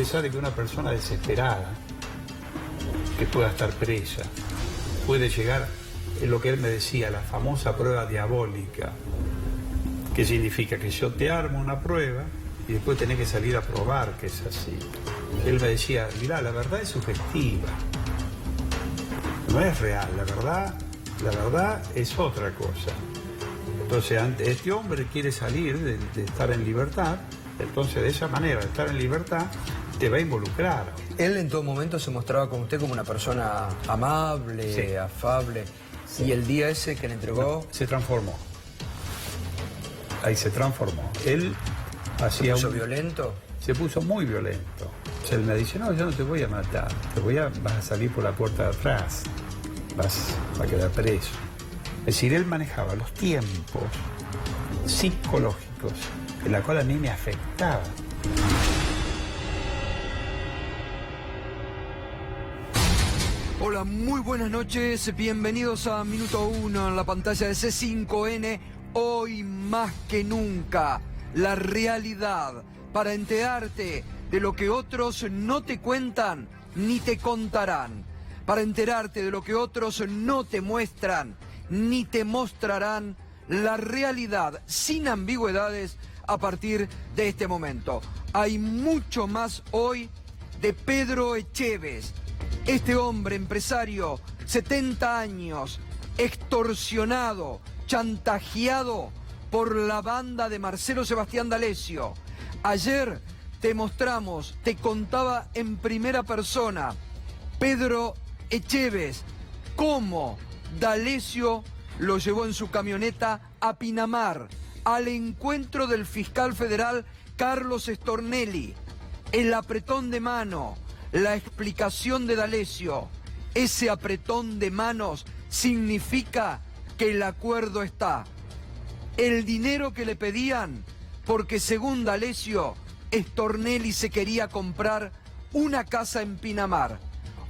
pesar de que una persona desesperada, que pueda estar presa, puede llegar, en lo que él me decía, la famosa prueba diabólica, que significa que yo te armo una prueba y después tenés que salir a probar que es así. Él me decía, mirá, la verdad es subjetiva, no es real, la verdad es otra cosa. Entonces, este hombre quiere salir de estar en libertad, entonces de esa manera, de estar en libertad, te va a involucrar. Él en todo momento se mostraba con usted como una persona amable, sí, afable, sí. Y el día ese que le entregó... No, se transformó. Ahí se transformó. Él hacía... ¿Se puso violento? Se puso muy violento. O sea, él me dice, no, yo no te voy a matar, vas a salir por la puerta de atrás, vas a quedar preso. Es decir, él manejaba los tiempos psicológicos, en la cual a mí me afectaba. Hola, muy buenas noches, bienvenidos a Minuto 1 en la pantalla de C5N. Hoy más que nunca, la realidad para enterarte de lo que otros no te cuentan ni te contarán, para enterarte de lo que otros no te muestran ni te mostrarán, la realidad sin ambigüedades a partir de este momento. Hay mucho más hoy de Pedro Echevez, este hombre empresario, 70 años, extorsionado, chantajeado por la banda de Marcelo Sebastián D'Alessio. Ayer te mostramos, te contaba en primera persona, Pedro Echevez, cómo D'Alessio lo llevó en su camioneta a Pinamar, al encuentro del fiscal federal Carlos Stornelli. El apretón de mano, la explicación de D'Alessio, ese apretón de manos significa que el acuerdo está. El dinero que le pedían, porque según D'Alessio, Stornelli se quería comprar una casa en Pinamar.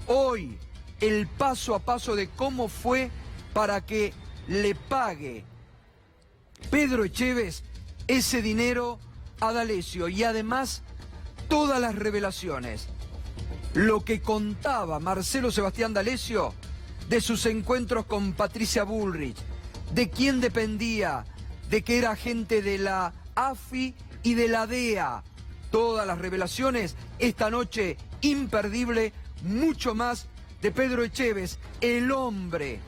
Hoy, el paso a paso de cómo fue para que le pague Pedro Echevez ese dinero a D'Alessio, y además todas las revelaciones. Lo que contaba Marcelo Sebastián D'Alessio de sus encuentros con Patricia Bullrich, de quién dependía, de que era agente de la AFI y de la DEA. Todas las revelaciones esta noche, imperdible, mucho más de Pedro Echevez, el hombre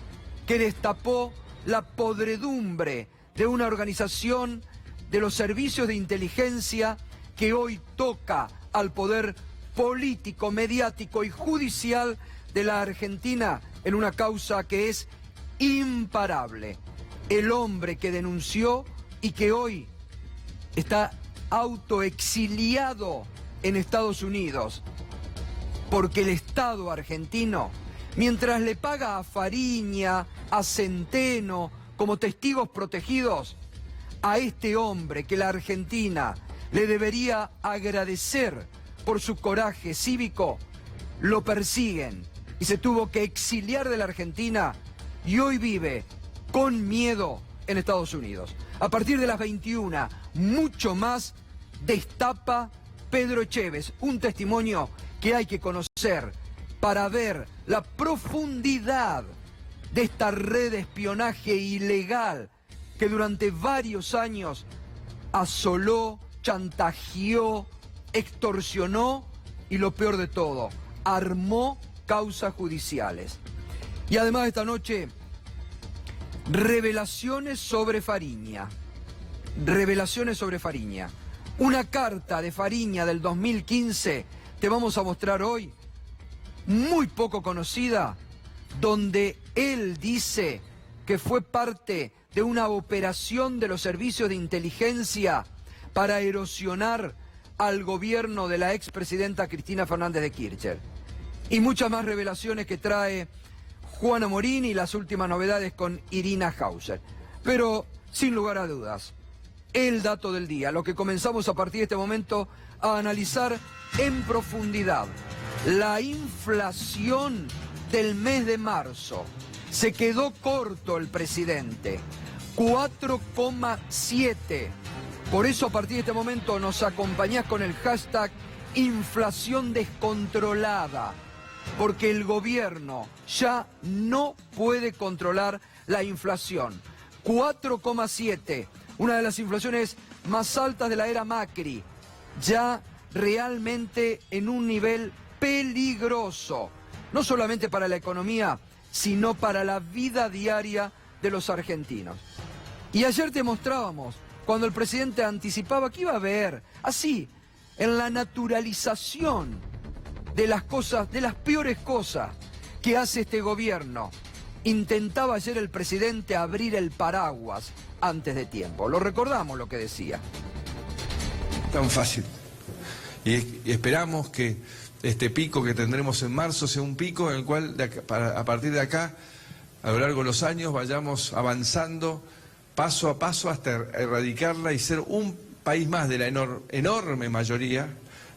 que destapó la podredumbre de una organización de los servicios de inteligencia que hoy toca al poder político, mediático y judicial de la Argentina en una causa que es imparable. El hombre que denunció y que hoy está autoexiliado en Estados Unidos, porque el Estado argentino, mientras le paga a Fariña, a Centeno, como testigos protegidos, a este hombre que la Argentina le debería agradecer por su coraje cívico, lo persiguen y se tuvo que exiliar de la Argentina y hoy vive con miedo en Estados Unidos. A partir de las 21, mucho más destapa Pedro Echevez, un testimonio que hay que conocer para ver la profundidad de esta red de espionaje ilegal que durante varios años asoló, chantajeó, extorsionó y lo peor de todo, armó causas judiciales. Y además esta noche, revelaciones sobre Fariña. Revelaciones sobre Fariña. Una carta de Fariña del 2015 te vamos a mostrar hoy, muy poco conocida, donde él dice que fue parte de una operación de los servicios de inteligencia para erosionar al gobierno de la expresidenta Cristina Fernández de Kirchner. Y muchas más revelaciones que trae Juana Morín y las últimas novedades con Irina Hauser. Pero, sin lugar a dudas, el dato del día, lo que comenzamos a partir de este momento a analizar en profundidad. La inflación del mes de marzo. Se quedó corto el presidente, 4,7. Por eso a partir de este momento nos acompañás con el hashtag inflación descontrolada, porque el gobierno ya no puede controlar la inflación. 4,7, una de las inflaciones más altas de la era Macri, ya realmente en un nivel peligroso, no solamente para la economía, sino para la vida diaria de los argentinos. Y ayer te mostrábamos, cuando el presidente anticipaba que iba a haber, así, en la naturalización de las cosas, de las peores cosas que hace este gobierno, intentaba ayer el presidente abrir el paraguas antes de tiempo. Lo recordamos lo que decía. Tan fácil. Y esperamos que este pico que tendremos en marzo sea un pico en el cual a partir de acá, a lo largo de los años, vayamos avanzando paso a paso hasta erradicarla y ser un país más de la enorme mayoría,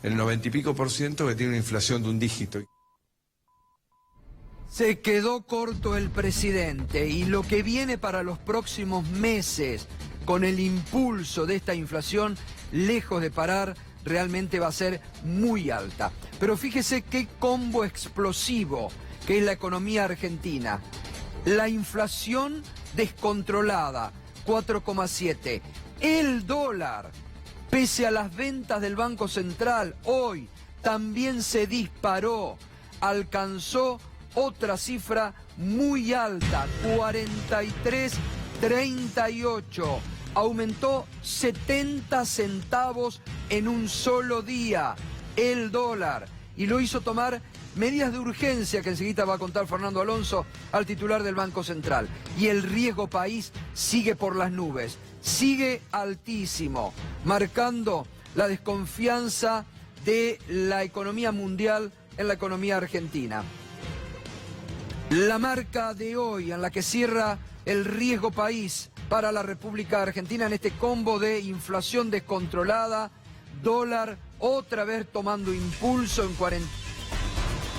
el 90 y pico %, que tiene una inflación de un dígito. Se quedó corto el presidente y lo que viene para los próximos meses con el impulso de esta inflación, lejos de parar, realmente va a ser muy alta. Pero fíjese qué combo explosivo que es la economía argentina. La inflación descontrolada, 4,7. El dólar, pese a las ventas del Banco Central, hoy también se disparó, alcanzó otra cifra muy alta, 43,38. Aumentó 70 centavos en un solo día el dólar y lo hizo tomar medidas de urgencia que enseguida va a contar Fernando Alonso al titular del Banco Central. Y el riesgo país sigue por las nubes, sigue altísimo, marcando la desconfianza de la economía mundial en la economía argentina. La marca de hoy en la que cierra el riesgo país para la República Argentina en este combo de inflación descontrolada, dólar otra vez tomando impulso en 40.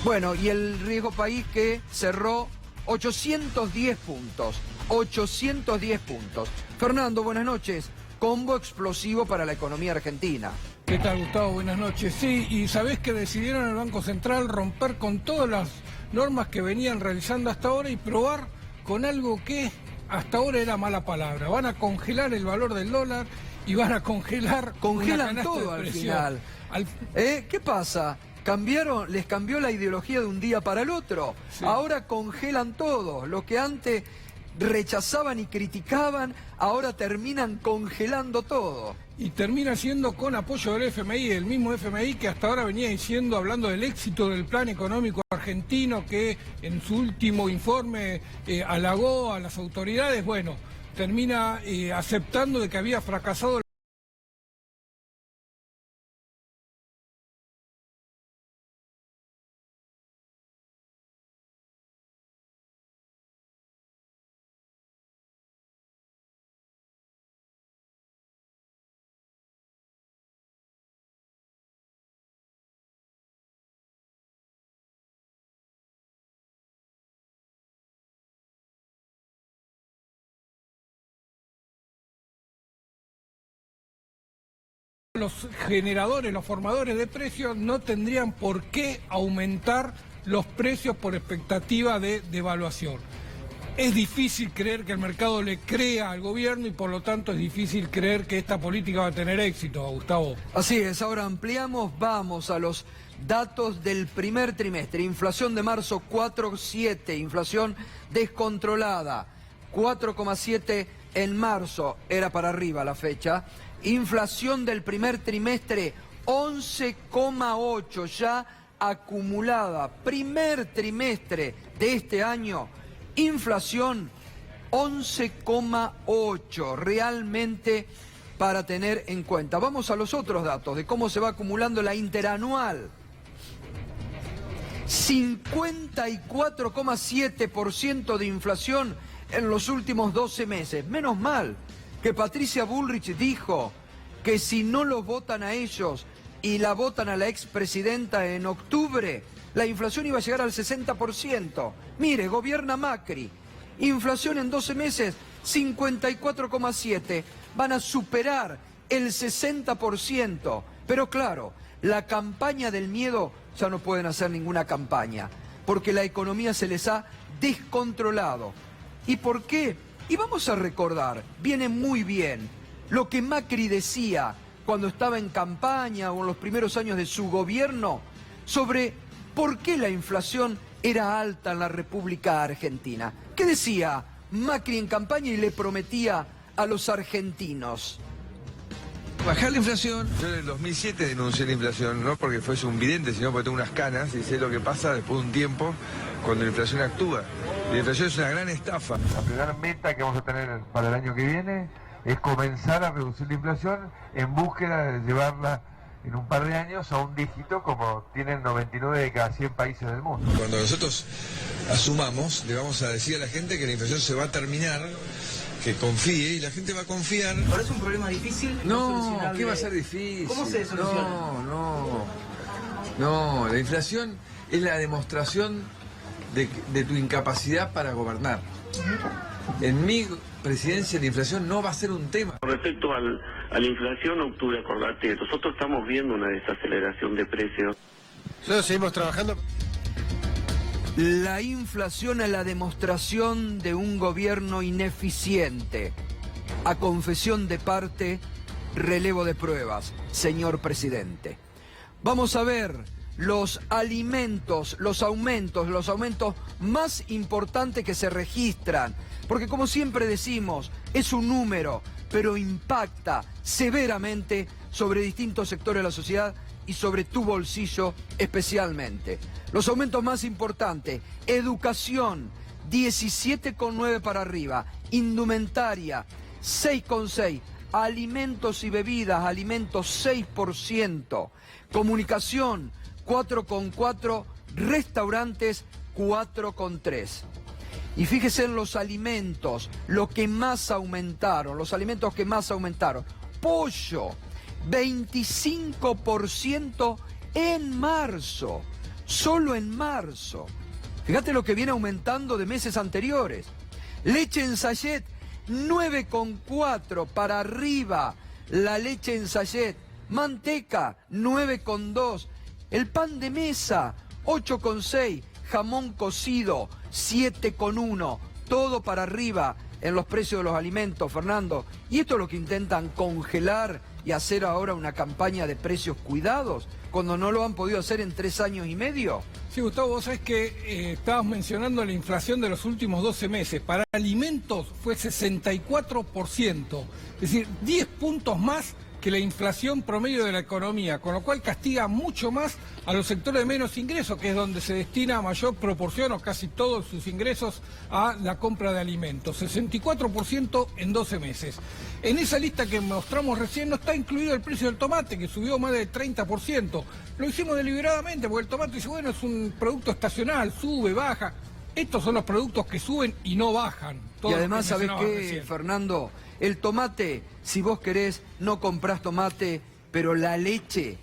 Bueno, y el riesgo país que cerró 810 puntos. 810 puntos. Fernando, buenas noches. Combo explosivo para la economía argentina. ¿Qué tal, Gustavo? Buenas noches. Sí, y ¿sabés que decidieron el Banco Central romper con todas las normas que venían realizando hasta ahora y probar con algo que hasta ahora era mala palabra? Van a congelar el valor del dólar y van a congelar... Congelan todo al final. ¿Qué pasa? Les cambió la ideología de un día para el otro. Sí. Ahora congelan todo. Lo que antes rechazaban y criticaban, ahora terminan congelando todo. Y termina siendo con apoyo del FMI, el mismo FMI que hasta ahora venía diciendo, hablando del éxito del plan económico argentino, que en su último informe halagó a las autoridades. Bueno, termina aceptando de que había fracasado los generadores, los formadores de precios no tendrían por qué aumentar los precios por expectativa de devaluación. Es difícil creer que el mercado le crea al gobierno y por lo tanto es difícil creer que esta política va a tener éxito, Gustavo. Así es, ahora ampliamos, vamos a los datos del primer trimestre. Inflación de marzo 4,7, inflación descontrolada, 4,7 en marzo, era para arriba la fecha. Inflación del primer trimestre, 11,8 ya acumulada. Primer trimestre de este año, inflación 11,8. Realmente para tener en cuenta. Vamos a los otros datos de cómo se va acumulando la interanual. 54,7% de inflación en los últimos 12 meses. Menos mal que Patricia Bullrich dijo que si no los votan a ellos y la votan a la expresidenta en octubre, la inflación iba a llegar al 60%. Mire, gobierna Macri. Inflación en 12 meses, 54,7. Van a superar el 60%. Pero claro, la campaña del miedo, ya no pueden hacer ninguna campaña, porque la economía se les ha descontrolado. ¿Y por qué? Y vamos a recordar, viene muy bien, lo que Macri decía cuando estaba en campaña o en los primeros años de su gobierno sobre por qué la inflación era alta en la República Argentina. ¿Qué decía Macri en campaña y le prometía a los argentinos? Bajar la inflación. Yo en el 2007 denuncié la inflación, no porque fuese un vidente, sino porque tengo unas canas y sé lo que pasa después de un tiempo cuando la inflación actúa. La inflación es una gran estafa. La primera meta que vamos a tener para el año que viene es comenzar a reducir la inflación en búsqueda de llevarla en un par de años a un dígito como tienen 99 de cada 100 países del mundo. Cuando nosotros asumamos, le vamos a decir a la gente que la inflación se va a terminar, que confíe y la gente va a confiar. ¿Ahora es un problema difícil? No, ¿qué va a ser difícil? ¿Cómo se soluciona? No, la inflación es la demostración de tu incapacidad para gobernar. En mi presidencia la inflación no va a ser un tema. Con respecto a la inflación, octubre, acordate, nosotros estamos viendo una desaceleración de precios. Nosotros seguimos trabajando. La inflación es la demostración de un gobierno ineficiente. A confesión de parte, relevo de pruebas, señor presidente. Vamos a ver los alimentos, los aumentos más importantes que se registran. Porque como siempre decimos, es un número, pero impacta severamente sobre distintos sectores de la sociedad y sobre tu bolsillo especialmente. Los aumentos más importantes: educación, 17,9 para arriba, indumentaria, 6,6, alimentos y bebidas, alimentos 6%, comunicación, 4,4, restaurantes, 4,3. Y fíjese en los alimentos, lo que más aumentaron, los alimentos que más aumentaron. Pollo, 25% en marzo, solo en marzo. Fíjate lo que viene aumentando de meses anteriores. Leche en sachet, 9,4 para arriba, la leche en sachet. Manteca, 9,2. El pan de mesa, 8,6. Jamón cocido, 7,1. Todo para arriba en los precios de los alimentos, Fernando. Y esto es lo que intentan congelar y hacer ahora una campaña de precios cuidados, cuando no lo han podido hacer en 3 años y medio. Sí, Gustavo, vos sabés que estabas mencionando la inflación de los últimos 12 meses. Para alimentos fue 64%, es decir, 10 puntos más que la inflación promedio de la economía, con lo cual castiga mucho más a los sectores de menos ingresos, que es donde se destina a mayor proporción o casi todos sus ingresos a la compra de alimentos. 64% en 12 meses. En esa lista que mostramos recién no está incluido el precio del tomate, que subió más del 30%. Lo hicimos deliberadamente porque el tomate, dice, bueno, es un producto estacional, sube, baja. Estos son los productos que suben y no bajan. Y además, ¿sabés qué, Fernando? El tomate, si vos querés, no comprás tomate, pero la leche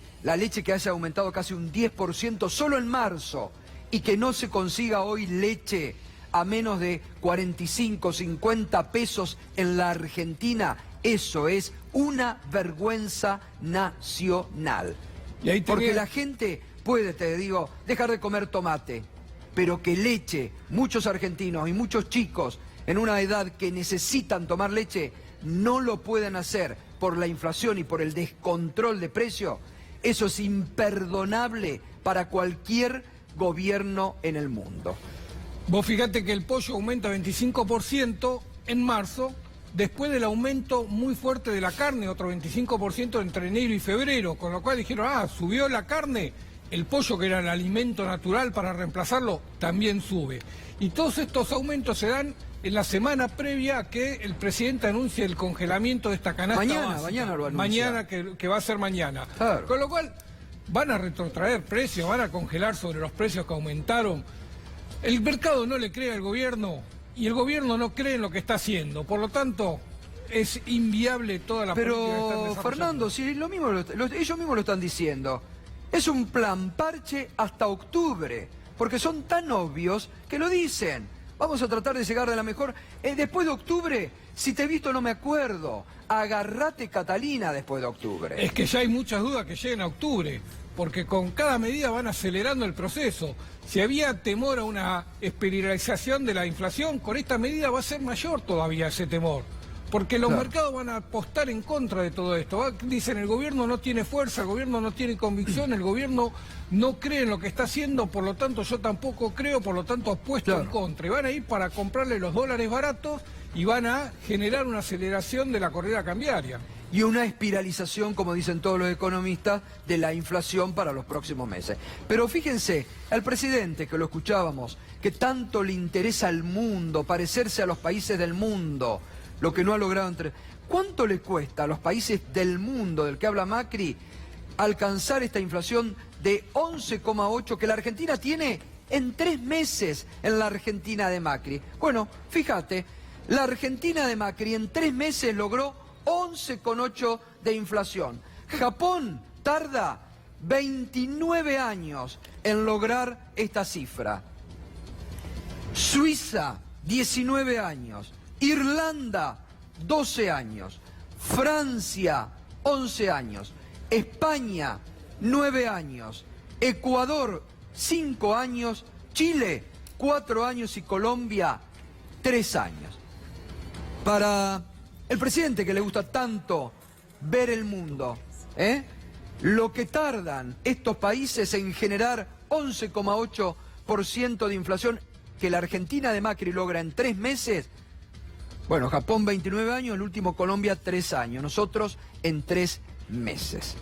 que haya aumentado casi un 10% solo en marzo, y que no se consiga hoy leche a menos de 45, 50 pesos en la Argentina, eso es una vergüenza nacional. Y ahí Porque la gente puede, te digo, dejar de comer tomate, pero que leche, muchos argentinos y muchos chicos en una edad que necesitan tomar leche, no lo pueden hacer por la inflación y por el descontrol de precios. Eso es imperdonable para cualquier gobierno en el mundo. Vos fíjate que el pollo aumenta 25% en marzo, después del aumento muy fuerte de la carne, otro 25% entre enero y febrero, con lo cual dijeron, subió la carne, el pollo, que era el alimento natural para reemplazarlo, también sube. Y todos estos aumentos se dan en la semana previa a que el presidente anuncie el congelamiento de esta canasta básica. Mañana lo anuncia. Mañana, que va a ser mañana. Claro. Con lo cual, van a retrotraer precios, van a congelar sobre los precios que aumentaron. El mercado no le cree al gobierno y el gobierno no cree en lo que está haciendo. Por lo tanto, es inviable toda la política que están desarrollando. Pero, Fernando, si ellos mismos lo están diciendo, es un plan parche hasta octubre, porque son tan obvios que lo dicen. Vamos a tratar de llegar de la mejor. Después de octubre, si te he visto no me acuerdo. Agarrate Catalina después de octubre. Es que ya hay muchas dudas que lleguen a octubre. porque con cada medida van acelerando el proceso. Si había temor a una espiralización de la inflación, con esta medida va a ser mayor todavía ese temor. Porque los mercados van a apostar en contra de todo esto. Dicen, el gobierno no tiene fuerza, el gobierno no tiene convicción, el gobierno no cree en lo que está haciendo, por lo tanto yo tampoco creo, por lo tanto apuesto en contra. Y van a ir para comprarle los dólares baratos y van a generar una aceleración de la corrida cambiaria. Y una espiralización, como dicen todos los economistas, de la inflación para los próximos meses. Pero fíjense, al presidente, que lo escuchábamos, que tanto le interesa al mundo, parecerse a los países del mundo, lo que no ha logrado entre... ¿Cuánto le cuesta a los países del mundo del que habla Macri alcanzar esta inflación de 11,8 que la Argentina tiene en 3 meses en la Argentina de Macri? Bueno, fíjate, la Argentina de Macri en 3 meses logró 11,8 de inflación. Japón tarda 29 años en lograr esta cifra. Suiza, 19 años. Irlanda, 12 años. Francia, 11 años. España, 9 años. Ecuador, 5 años. Chile, 4 años. Y Colombia, 3 años. Para el presidente, que le gusta tanto ver el mundo, lo que tardan estos países en generar 11,8% de inflación que la Argentina de Macri logra en 3 meses. Bueno, Japón 29 años, el último Colombia 3 años, nosotros en 3 meses.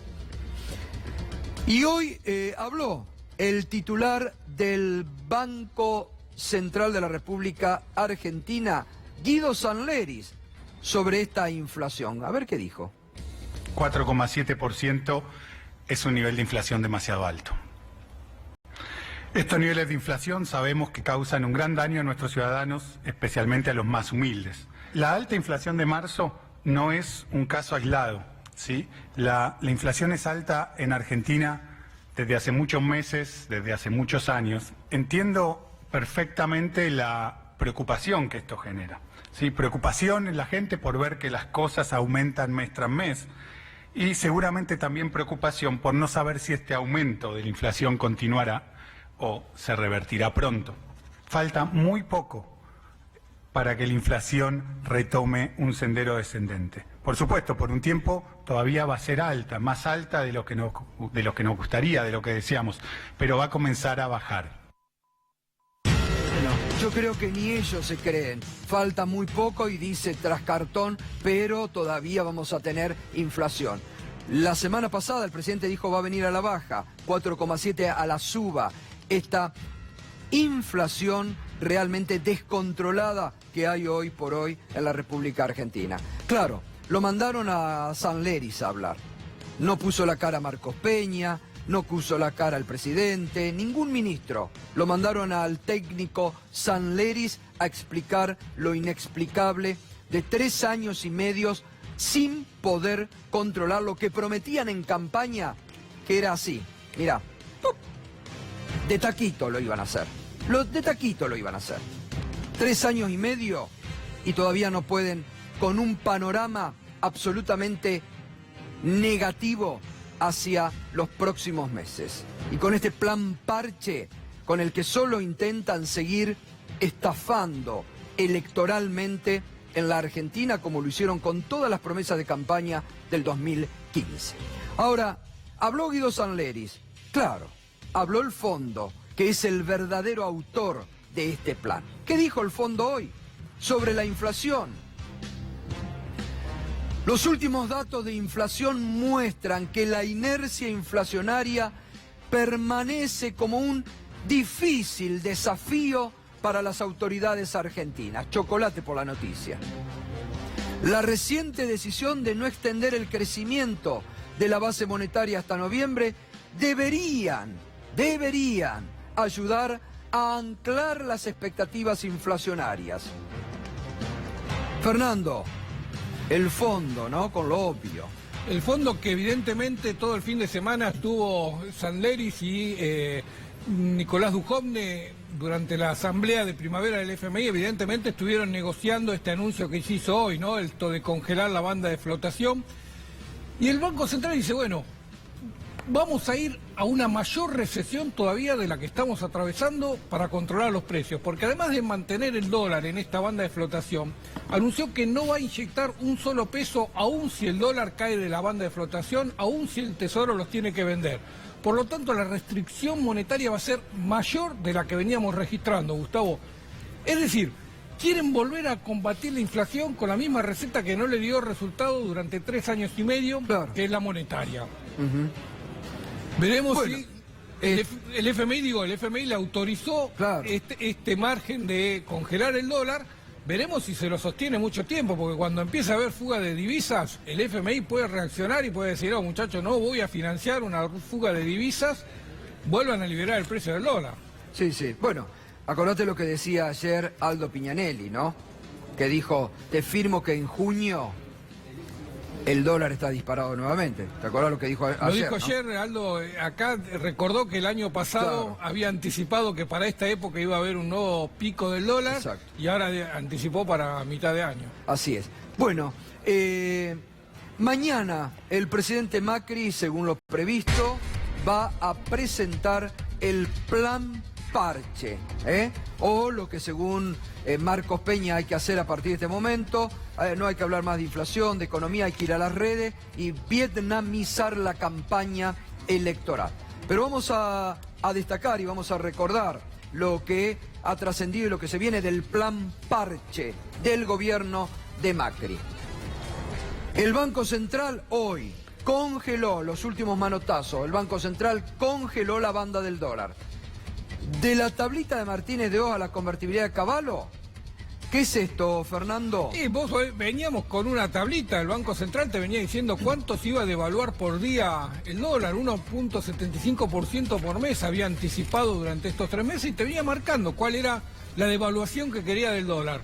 Y hoy habló el titular del Banco Central de la República Argentina, Guido Sanleris, sobre esta inflación. A ver qué dijo. 4,7% es un nivel de inflación demasiado alto. Estos niveles de inflación sabemos que causan un gran daño a nuestros ciudadanos, especialmente a los más humildes. La alta inflación de marzo no es un caso aislado, ¿sí? La inflación es alta en Argentina desde hace muchos meses, desde hace muchos años. Entiendo perfectamente la preocupación que esto genera, ¿sí? Preocupación en la gente por ver que las cosas aumentan mes tras mes y seguramente también preocupación por no saber si este aumento de la inflación continuará o se revertirá pronto. Falta muy poco para que la inflación retome un sendero descendente. Por supuesto, por un tiempo todavía va a ser alta, más alta de lo que nos gustaría, de lo que deseamos, pero va a comenzar a bajar. Bueno, yo creo que ni ellos se creen. Falta muy poco y dice tras cartón, pero todavía vamos a tener inflación. La semana pasada el presidente dijo va a venir a la baja, 4,7 a la suba. Esta inflación realmente descontrolada que hay hoy por hoy en la República Argentina. Claro, lo mandaron a Sanleris a hablar. No puso la cara a Marcos Peña, no puso la cara al presidente, ningún ministro. Lo mandaron al técnico Sanleris a explicar lo inexplicable de 3 años y medio sin poder controlar lo que prometían en campaña, que era así. Mirá, de taquito lo iban a hacer. De taquito lo iban a hacer. 3 años y medio y todavía no pueden, con un panorama absolutamente negativo hacia los próximos meses. Y con este plan parche, con el que solo intentan seguir estafando electoralmente en la Argentina, como lo hicieron con todas las promesas de campaña del 2015. Ahora, habló Guido Sanleris. Claro, habló el fondo, que es el verdadero autor de este plan. ¿Qué dijo el fondo hoy sobre la inflación? Los últimos datos de inflación muestran que la inercia inflacionaria permanece como un difícil desafío para las autoridades argentinas. Chocolate por la noticia. La reciente decisión de no extender el crecimiento de la base monetaria hasta noviembre deberían ayudar a anclar las expectativas inflacionarias. Fernando, el fondo, ¿no? Con lo obvio. El fondo que evidentemente todo el fin de semana estuvo Sanleris y Nicolás Dujovne durante la asamblea de primavera del FMI, evidentemente estuvieron negociando este anuncio que se hizo hoy, ¿no? Esto de congelar la banda de flotación. Y el Banco Central dice, bueno, vamos a ir a una mayor recesión todavía de la que estamos atravesando para controlar los precios, porque además de mantener el dólar en esta banda de flotación, anunció que no va a inyectar un solo peso, aun si el dólar cae de la banda de flotación, aun si el Tesoro los tiene que vender. Por lo tanto, la restricción monetaria va a ser mayor de la que veníamos registrando, Gustavo. Es decir, quieren volver a combatir la inflación con la misma receta que no le dio resultado durante 3 años y medio, claro, que es la monetaria. Veremos si el FMI le autorizó, claro, este margen de congelar el dólar. Veremos si se lo sostiene mucho tiempo, porque cuando empieza a haber fuga de divisas, el FMI puede reaccionar y puede decir, oh muchachos, no voy a financiar una fuga de divisas, vuelvan a liberar el precio del dólar. Sí, sí. Bueno, acordate lo que decía ayer Aldo Piñanelli, ¿no? Que dijo, te firmo que en junio el dólar está disparado nuevamente. ¿Te acordás lo que dijo ayer? Lo dijo, ¿no? Ayer, Aldo, acá recordó que el año pasado, claro, había anticipado que para esta época iba a haber un nuevo pico del dólar. Exacto. Y ahora anticipó para mitad de año. Así es. Bueno, mañana el presidente Macri, según lo previsto, va a presentar el plan parche, o lo que según Marcos Peña hay que hacer a partir de este momento. No hay que hablar más de inflación, de economía, hay que ir a las redes y vietnamizar la campaña electoral. Pero vamos a destacar y vamos a recordar lo que ha trascendido y lo que se viene del plan parche del gobierno de Macri. El Banco Central hoy congeló los últimos manotazos. El Banco Central congeló la banda del dólar. De la tablita de Martínez de Oz a la convertibilidad de Cavallo, ¿qué es esto, Fernando? Vos veníamos con una tablita, el Banco Central te venía diciendo cuánto se iba a devaluar por día el dólar, 1.75% por mes, había anticipado durante estos 3 meses y te venía marcando cuál era la devaluación que quería del dólar.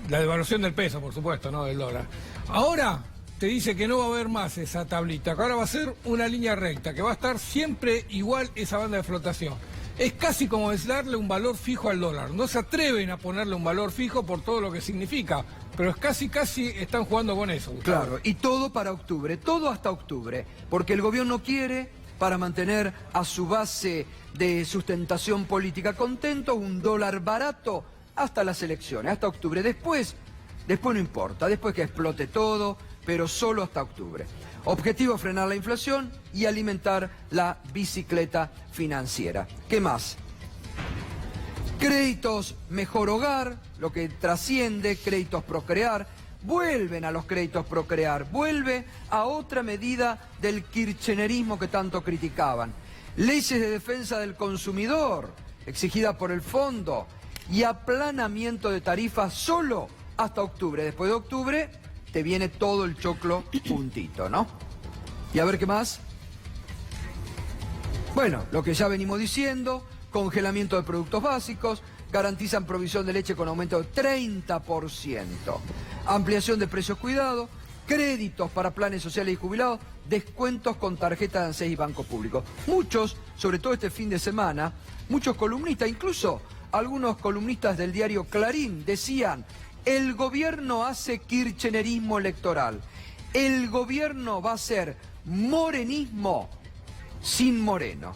La devaluación del peso, por supuesto, no del dólar. Ahora te dice que no va a haber más esa tablita, que ahora va a ser una línea recta, que va a estar siempre igual esa banda de flotación. Es casi como es darle un valor fijo al dólar. No se atreven a ponerle un valor fijo por todo lo que significa, pero es casi están jugando con eso, Gustavo. Claro, y todo para octubre, todo hasta octubre, porque el gobierno quiere, para mantener a su base de sustentación política contento, un dólar barato hasta las elecciones, hasta octubre. Después no importa, después que explote todo, pero solo hasta octubre. Objetivo, frenar la inflación y alimentar la bicicleta financiera. ¿Qué más? Créditos Mejor Hogar, lo que trasciende, créditos Procrear, vuelven a los créditos Procrear, vuelve a otra medida del kirchnerismo que tanto criticaban. Leyes de defensa del consumidor, exigida por el fondo, y aplanamiento de tarifas solo hasta octubre. Después de octubre te viene todo el choclo puntito, ¿no? Y a ver qué más. Bueno, lo que ya venimos diciendo, congelamiento de productos básicos, garantizan provisión de leche con aumento de 30%, ampliación de precios cuidados, créditos para planes sociales y jubilados, descuentos con tarjeta de ANSES y Banco Público. Muchos, sobre todo este fin de semana, muchos columnistas, incluso algunos columnistas del diario Clarín, decían: el gobierno hace kirchnerismo electoral. El gobierno va a hacer morenismo sin Moreno.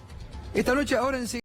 Esta noche, ahora enseguida.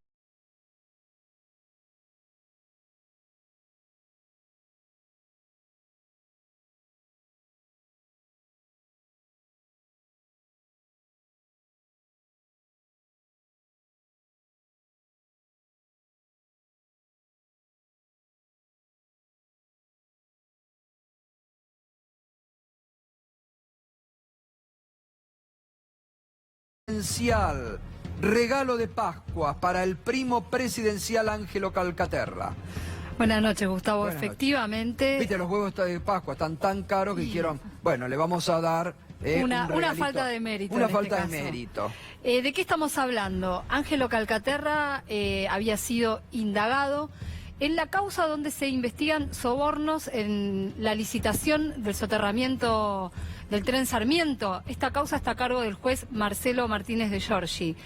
Regalo de Pascua para el primo presidencial Ángelo Calcaterra. Buenas noches, Gustavo. Buenas Efectivamente. Noches. Viste, los huevos de Pascua están tan caros que dijeron, bueno, le vamos a dar una falta de mérito. Una falta de mérito. ¿De qué estamos hablando? Ángelo Calcaterra había sido indagado en la causa donde se investigan sobornos en la licitación del soterramiento del tren Sarmiento. Esta causa está a cargo del juez Marcelo Martínez de Giorgi.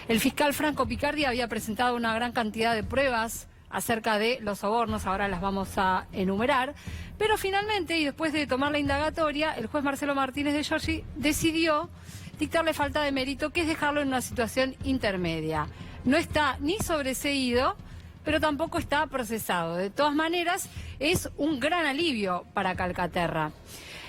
El fiscal Franco Picardi había presentado una gran cantidad de pruebas acerca de los sobornos, ahora las vamos a enumerar, pero finalmente, y después de tomar la indagatoria, el juez Marcelo Martínez de Giorgi decidió dictarle falta de mérito, que es dejarlo en una situación intermedia. No está ni sobreseído, pero tampoco está procesado. De todas maneras, es un gran alivio para Calcaterra.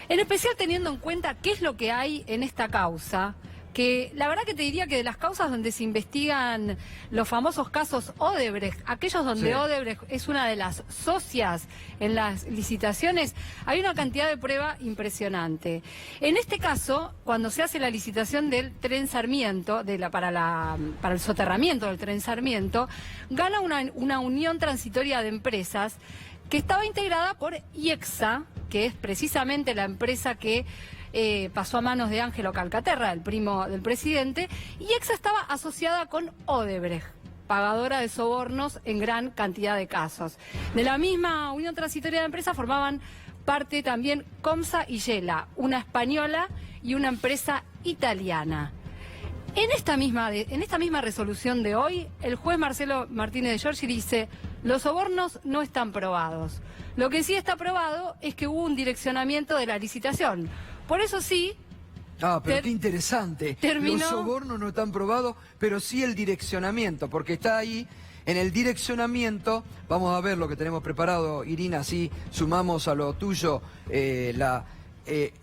En especial teniendo en cuenta qué es lo que hay en esta causa, que la verdad que te diría que de las causas donde se investigan los famosos casos Odebrecht, aquellos donde Odebrecht es una de las socias en las licitaciones, hay una cantidad de prueba impresionante. En este caso, cuando se hace la licitación del Tren Sarmiento, para el soterramiento del Tren Sarmiento, gana una unión transitoria de empresas que estaba integrada por IEXA, que es precisamente la empresa que pasó a manos de Ángelo Calcaterra, el primo del presidente, y IEXA estaba asociada con Odebrecht, pagadora de sobornos en gran cantidad de casos. De la misma unión transitoria de empresas formaban parte también Comsa y Yela, una española y una empresa italiana. En esta misma resolución de hoy, el juez Marcelo Martínez de Giorgi dice: los sobornos no están probados. Lo que sí está probado es que hubo un direccionamiento de la licitación. Por eso sí... Ah, pero qué interesante. Terminó... Los sobornos no están probados, pero sí el direccionamiento, porque está ahí, en el direccionamiento, vamos a ver lo que tenemos preparado, Irina, así sumamos a lo tuyo,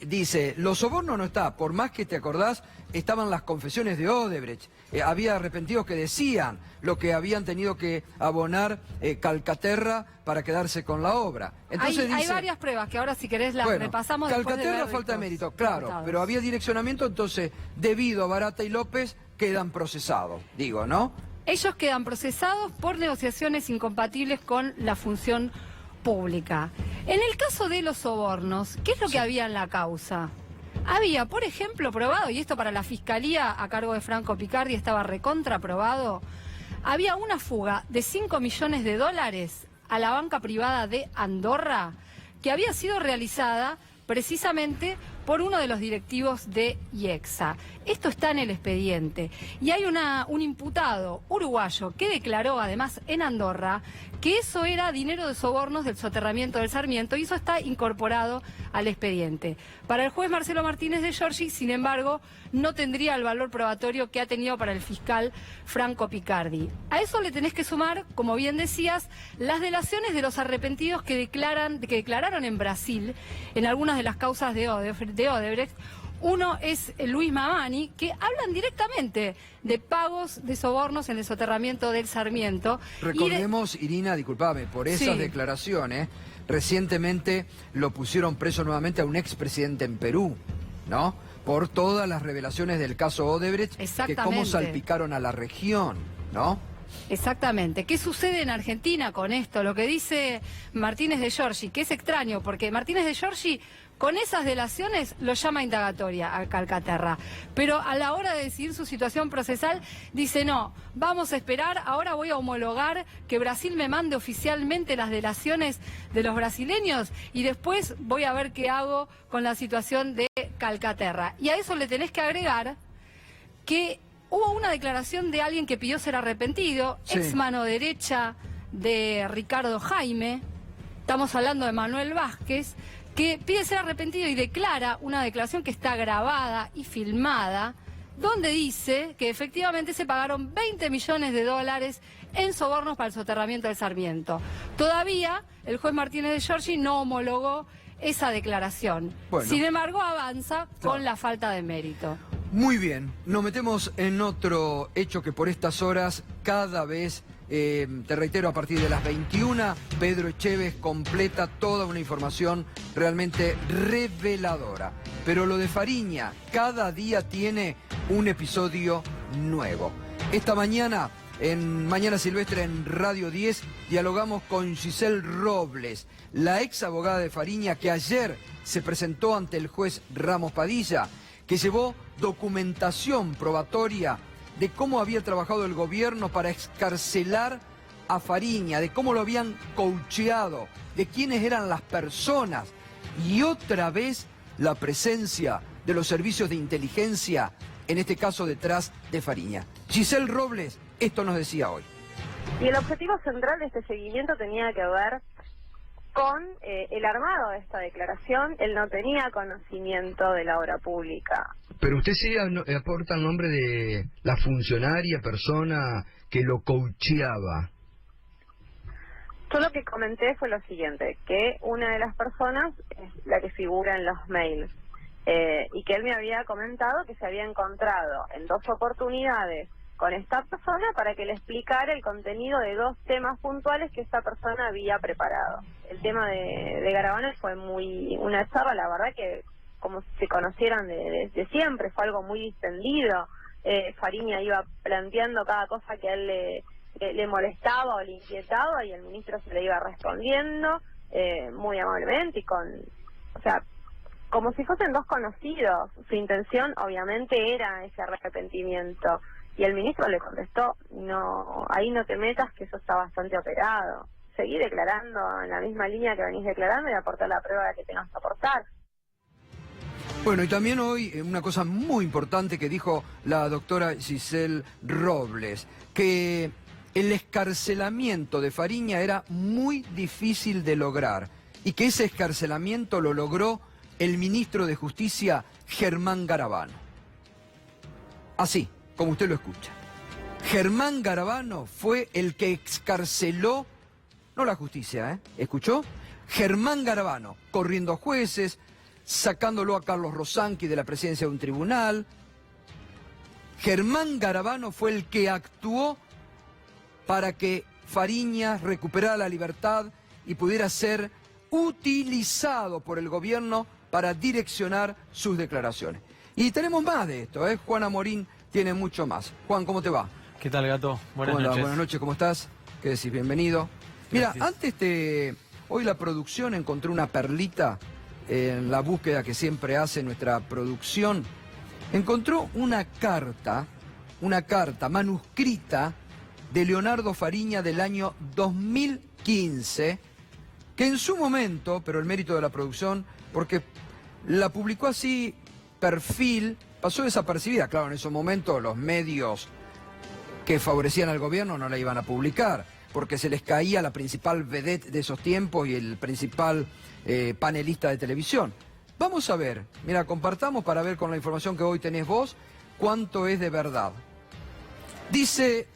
dice, los sobornos no está, por más que te acordás, estaban las confesiones de Odebrecht, había arrepentidos que decían lo que habían tenido que abonar Calcaterra para quedarse con la obra. Entonces hay varias pruebas que ahora si querés las repasamos. Calcaterra falta de mérito, claro, pero había direccionamiento, entonces debido a Barata y López quedan procesados, digo, ¿no? Ellos quedan procesados por negociaciones incompatibles con la función pública. En el caso de los sobornos, ¿qué es lo que había en la causa? Había, por ejemplo, probado, y esto para la Fiscalía a cargo de Franco Picardi estaba recontraprobado, había una fuga de 5 millones de dólares a la banca privada de Andorra que había sido realizada precisamente por uno de los directivos de IEXA. Esto está en el expediente. Y hay un imputado uruguayo que declaró además en Andorra que eso era dinero de sobornos del soterramiento del Sarmiento, y eso está incorporado al expediente. Para el juez Marcelo Martínez de Giorgi, sin embargo, no tendría el valor probatorio que ha tenido para el fiscal Franco Picardi. A eso le tenés que sumar, como bien decías, las delaciones de los arrepentidos que declararon en Brasil en algunas de las causas de Odebrecht. Uno es Luis Mamani, que hablan directamente de pagos de sobornos en el soterramiento del Sarmiento. Recordemos, Irina, disculpame, por esas declaraciones, recientemente lo pusieron preso nuevamente a un expresidente en Perú, ¿no? Por todas las revelaciones del caso Odebrecht, que cómo salpicaron a la región, ¿no? Exactamente. ¿Qué sucede en Argentina con esto? Lo que dice Martínez de Giorgi, que es extraño, porque Martínez de Giorgi con esas delaciones lo llama indagatoria a Calcaterra, pero a la hora de decidir su situación procesal dice: no, vamos a esperar, ahora voy a homologar que Brasil me mande oficialmente las delaciones de los brasileños y después voy a ver qué hago con la situación de Calcaterra. Y a eso le tenés que agregar que hubo una declaración de alguien que pidió ser arrepentido, ex mano derecha de Ricardo Jaime, estamos hablando de Manuel Vázquez, que pide ser arrepentido y declara una declaración que está grabada y filmada, donde dice que efectivamente se pagaron 20 millones de dólares en sobornos para el soterramiento del Sarmiento. Todavía el juez Martínez de Giorgi no homologó esa declaración. Bueno, sin embargo, avanza con la falta de mérito. Muy bien, nos metemos en otro hecho que por estas horas cada vez... te reitero, a partir de las 21, Pedro Echevez completa toda una información realmente reveladora. Pero lo de Fariña, cada día tiene un episodio nuevo. Esta mañana, en Mañana Silvestre en Radio 10, dialogamos con Giselle Robles, la ex abogada de Fariña, que ayer se presentó ante el juez Ramos Padilla, que llevó documentación probatoria de cómo había trabajado el gobierno para excarcelar a Fariña, de cómo lo habían coacheado, de quiénes eran las personas. Y otra vez la presencia de los servicios de inteligencia, en este caso detrás de Fariña. Giselle Robles, esto nos decía hoy. Y el objetivo central de este seguimiento tenía que ver con el armado de esta declaración. Él no tenía conocimiento de la obra pública Pero usted sí aporta el nombre de la funcionaria, persona que lo coacheaba. Yo lo que comenté fue lo siguiente, que una de las personas es la que figura en los mails, y que él me había comentado que se había encontrado en 2 oportunidades con esta persona para que le explicara el contenido de 2 temas puntuales que esta persona había preparado. El tema de Garabano fue una charla, la verdad que como si se conocieran de siempre, fue algo muy distendido. Fariña iba planteando cada cosa que a él le molestaba o le inquietaba y el ministro se le iba respondiendo muy amablemente y como si fuesen 2 conocidos. Su intención obviamente era ese arrepentimiento y el ministro le contestó: no, ahí no te metas, que eso está bastante operado, seguí declarando en la misma línea que venís declarando y aportar la prueba que tengas que aportar. Bueno, y también hoy una cosa muy importante que dijo la doctora Giselle Robles, que el excarcelamiento de Fariña era muy difícil de lograr y que ese excarcelamiento lo logró el ministro de Justicia, Germán Garabano. Así, como usted lo escucha. Germán Garabano fue el que excarceló, no la justicia, ¿escuchó? Germán Garabano, corriendo jueces, sacándolo a Carlos Rosanqui de la presidencia de un tribunal. Germán Garabano fue el que actuó para que Fariña recuperara la libertad y pudiera ser utilizado por el gobierno para direccionar sus declaraciones. Y tenemos más de esto, Juan Amorín tiene mucho más. Juan, ¿cómo te va? ¿Qué tal, Gato? Buenas noches. Buenas noches, ¿cómo estás? ¿Qué decís? Bienvenido. Mira, hoy la producción encontró una perlita en la búsqueda que siempre hace nuestra producción. Encontró una carta manuscrita de Leonardo Fariña del año 2015, que en su momento, pero el mérito de la producción, porque la publicó así, perfil, pasó desapercibida. Claro, en esos momentos los medios que favorecían al gobierno no la iban a publicar, porque se les caía la principal vedette de esos tiempos y el principal panelista de televisión. Vamos a ver, mira, compartamos para ver con la información que hoy tenés vos, cuánto es de verdad. Dice: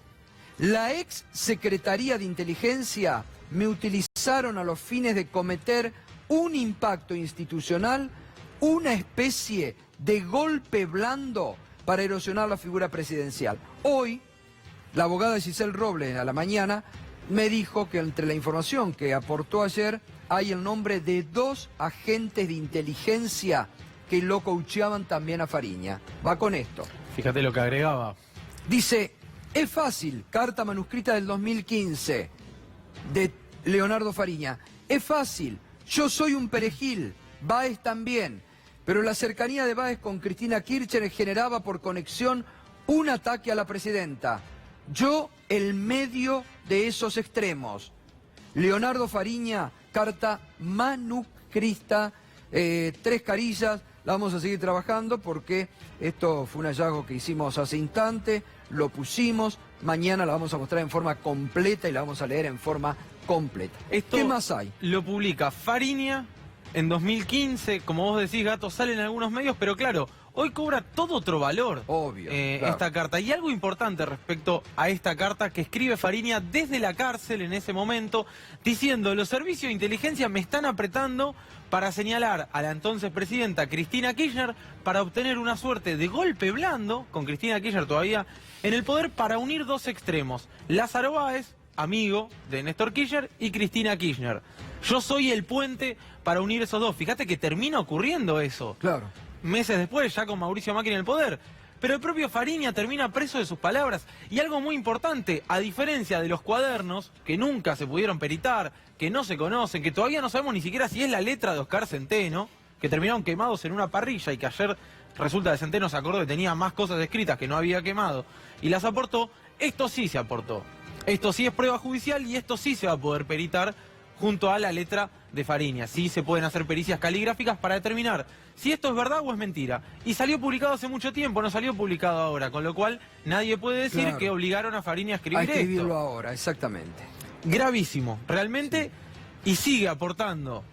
la ex Secretaría de Inteligencia me utilizaron a los fines de cometer un impacto institucional, una especie de golpe blando para erosionar la figura presidencial. Hoy, la abogada Giselle Robles a la mañana me dijo que entre la información que aportó ayer hay el nombre de 2 agentes de inteligencia que lo coacheaban también a Fariña. Va con esto. Fíjate lo que agregaba. Dice: es fácil, carta manuscrita del 2015 de Leonardo Fariña. Es fácil, yo soy un perejil, Báez también, pero la cercanía de Báez con Cristina Kirchner generaba por conexión un ataque a la presidenta. Yo, el medio de esos extremos. Leonardo Fariña, carta manuscrita, 3 carillas. La vamos a seguir trabajando porque esto fue un hallazgo que hicimos hace instante, lo pusimos, mañana la vamos a mostrar en forma completa y la vamos a leer en forma completa. ¿Qué más hay? Lo publica Fariña en 2015, como vos decís, Gato, sale en algunos medios, pero claro, hoy cobra todo otro valor. Obvio, claro. Esta carta. Y algo importante respecto a esta carta que escribe Fariña desde la cárcel en ese momento, diciendo: los servicios de inteligencia me están apretando para señalar a la entonces presidenta Cristina Kirchner para obtener una suerte de golpe blando, con Cristina Kirchner todavía en el poder, para unir 2 extremos. Lázaro Báez, amigo de Néstor Kirchner, y Cristina Kirchner. Yo soy el puente para unir esos 2. Fíjate que termina ocurriendo eso. Claro. Meses después, ya con Mauricio Macri en el poder. Pero el propio Fariña termina preso de sus palabras. Y algo muy importante, a diferencia de los cuadernos, que nunca se pudieron peritar, que no se conocen, que todavía no sabemos ni siquiera si es la letra de Oscar Centeno, que terminaron quemados en una parrilla y que ayer resulta que Centeno se acordó que tenía más cosas escritas que no había quemado y las aportó. Esto sí se aportó. Esto sí es prueba judicial y esto sí se va a poder peritar junto a la letra de Fariña. Sí se pueden hacer pericias caligráficas para determinar si esto es verdad o es mentira. Y salió publicado hace mucho tiempo, no salió publicado ahora, con lo cual nadie puede decir, claro, que obligaron a Fariña a escribir esto. A escribirlo ahora, exactamente. Gravísimo, realmente, sí. Y sigue aportando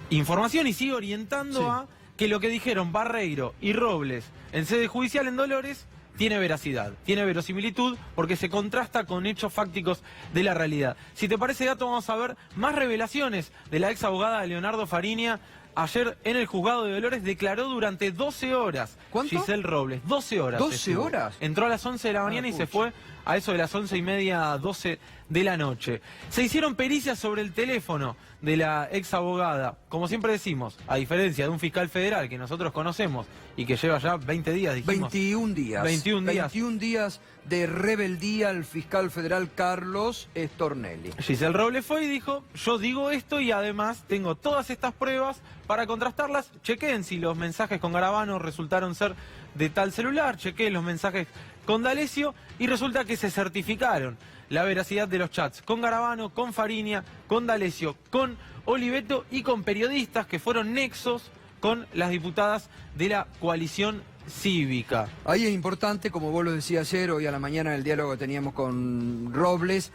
información y sigue orientando, sí, a que lo que dijeron Barreiro y Robles en sede judicial en Dolores tiene veracidad, tiene verosimilitud, porque se contrasta con hechos fácticos de la realidad. Si te parece, Gato, vamos a ver más revelaciones de la ex abogada de Leonardo Fariña. Ayer en el juzgado de Dolores declaró durante 12 horas. ¿Cuánto? Giselle Robles, 12 horas. 12 estuvo. horas. Entró a las 11 de la mañana y se fue a eso de las 11:30, 12 de la noche. Se hicieron pericias sobre el teléfono de la ex abogada. Como siempre decimos, a diferencia de un fiscal federal que nosotros conocemos y que lleva ya 20 días, dijimos. 21 días. 21 días. 21 días de rebeldía al fiscal federal Carlos Stornelli. Giselle Robles fue y dijo, yo digo esto y además tengo todas estas pruebas para contrastarlas. Chequeen si los mensajes con Garabano resultaron ser de tal celular, chequeen los mensajes con D'Alessio y resulta que se certificaron la veracidad de los chats con Garabano, con Fariña, con D'Alessio, con Oliveto y con periodistas que fueron nexos con las diputadas de la coalición cívica. Ahí es importante, como vos lo decías ayer, hoy a la mañana en el diálogo que teníamos con Robles,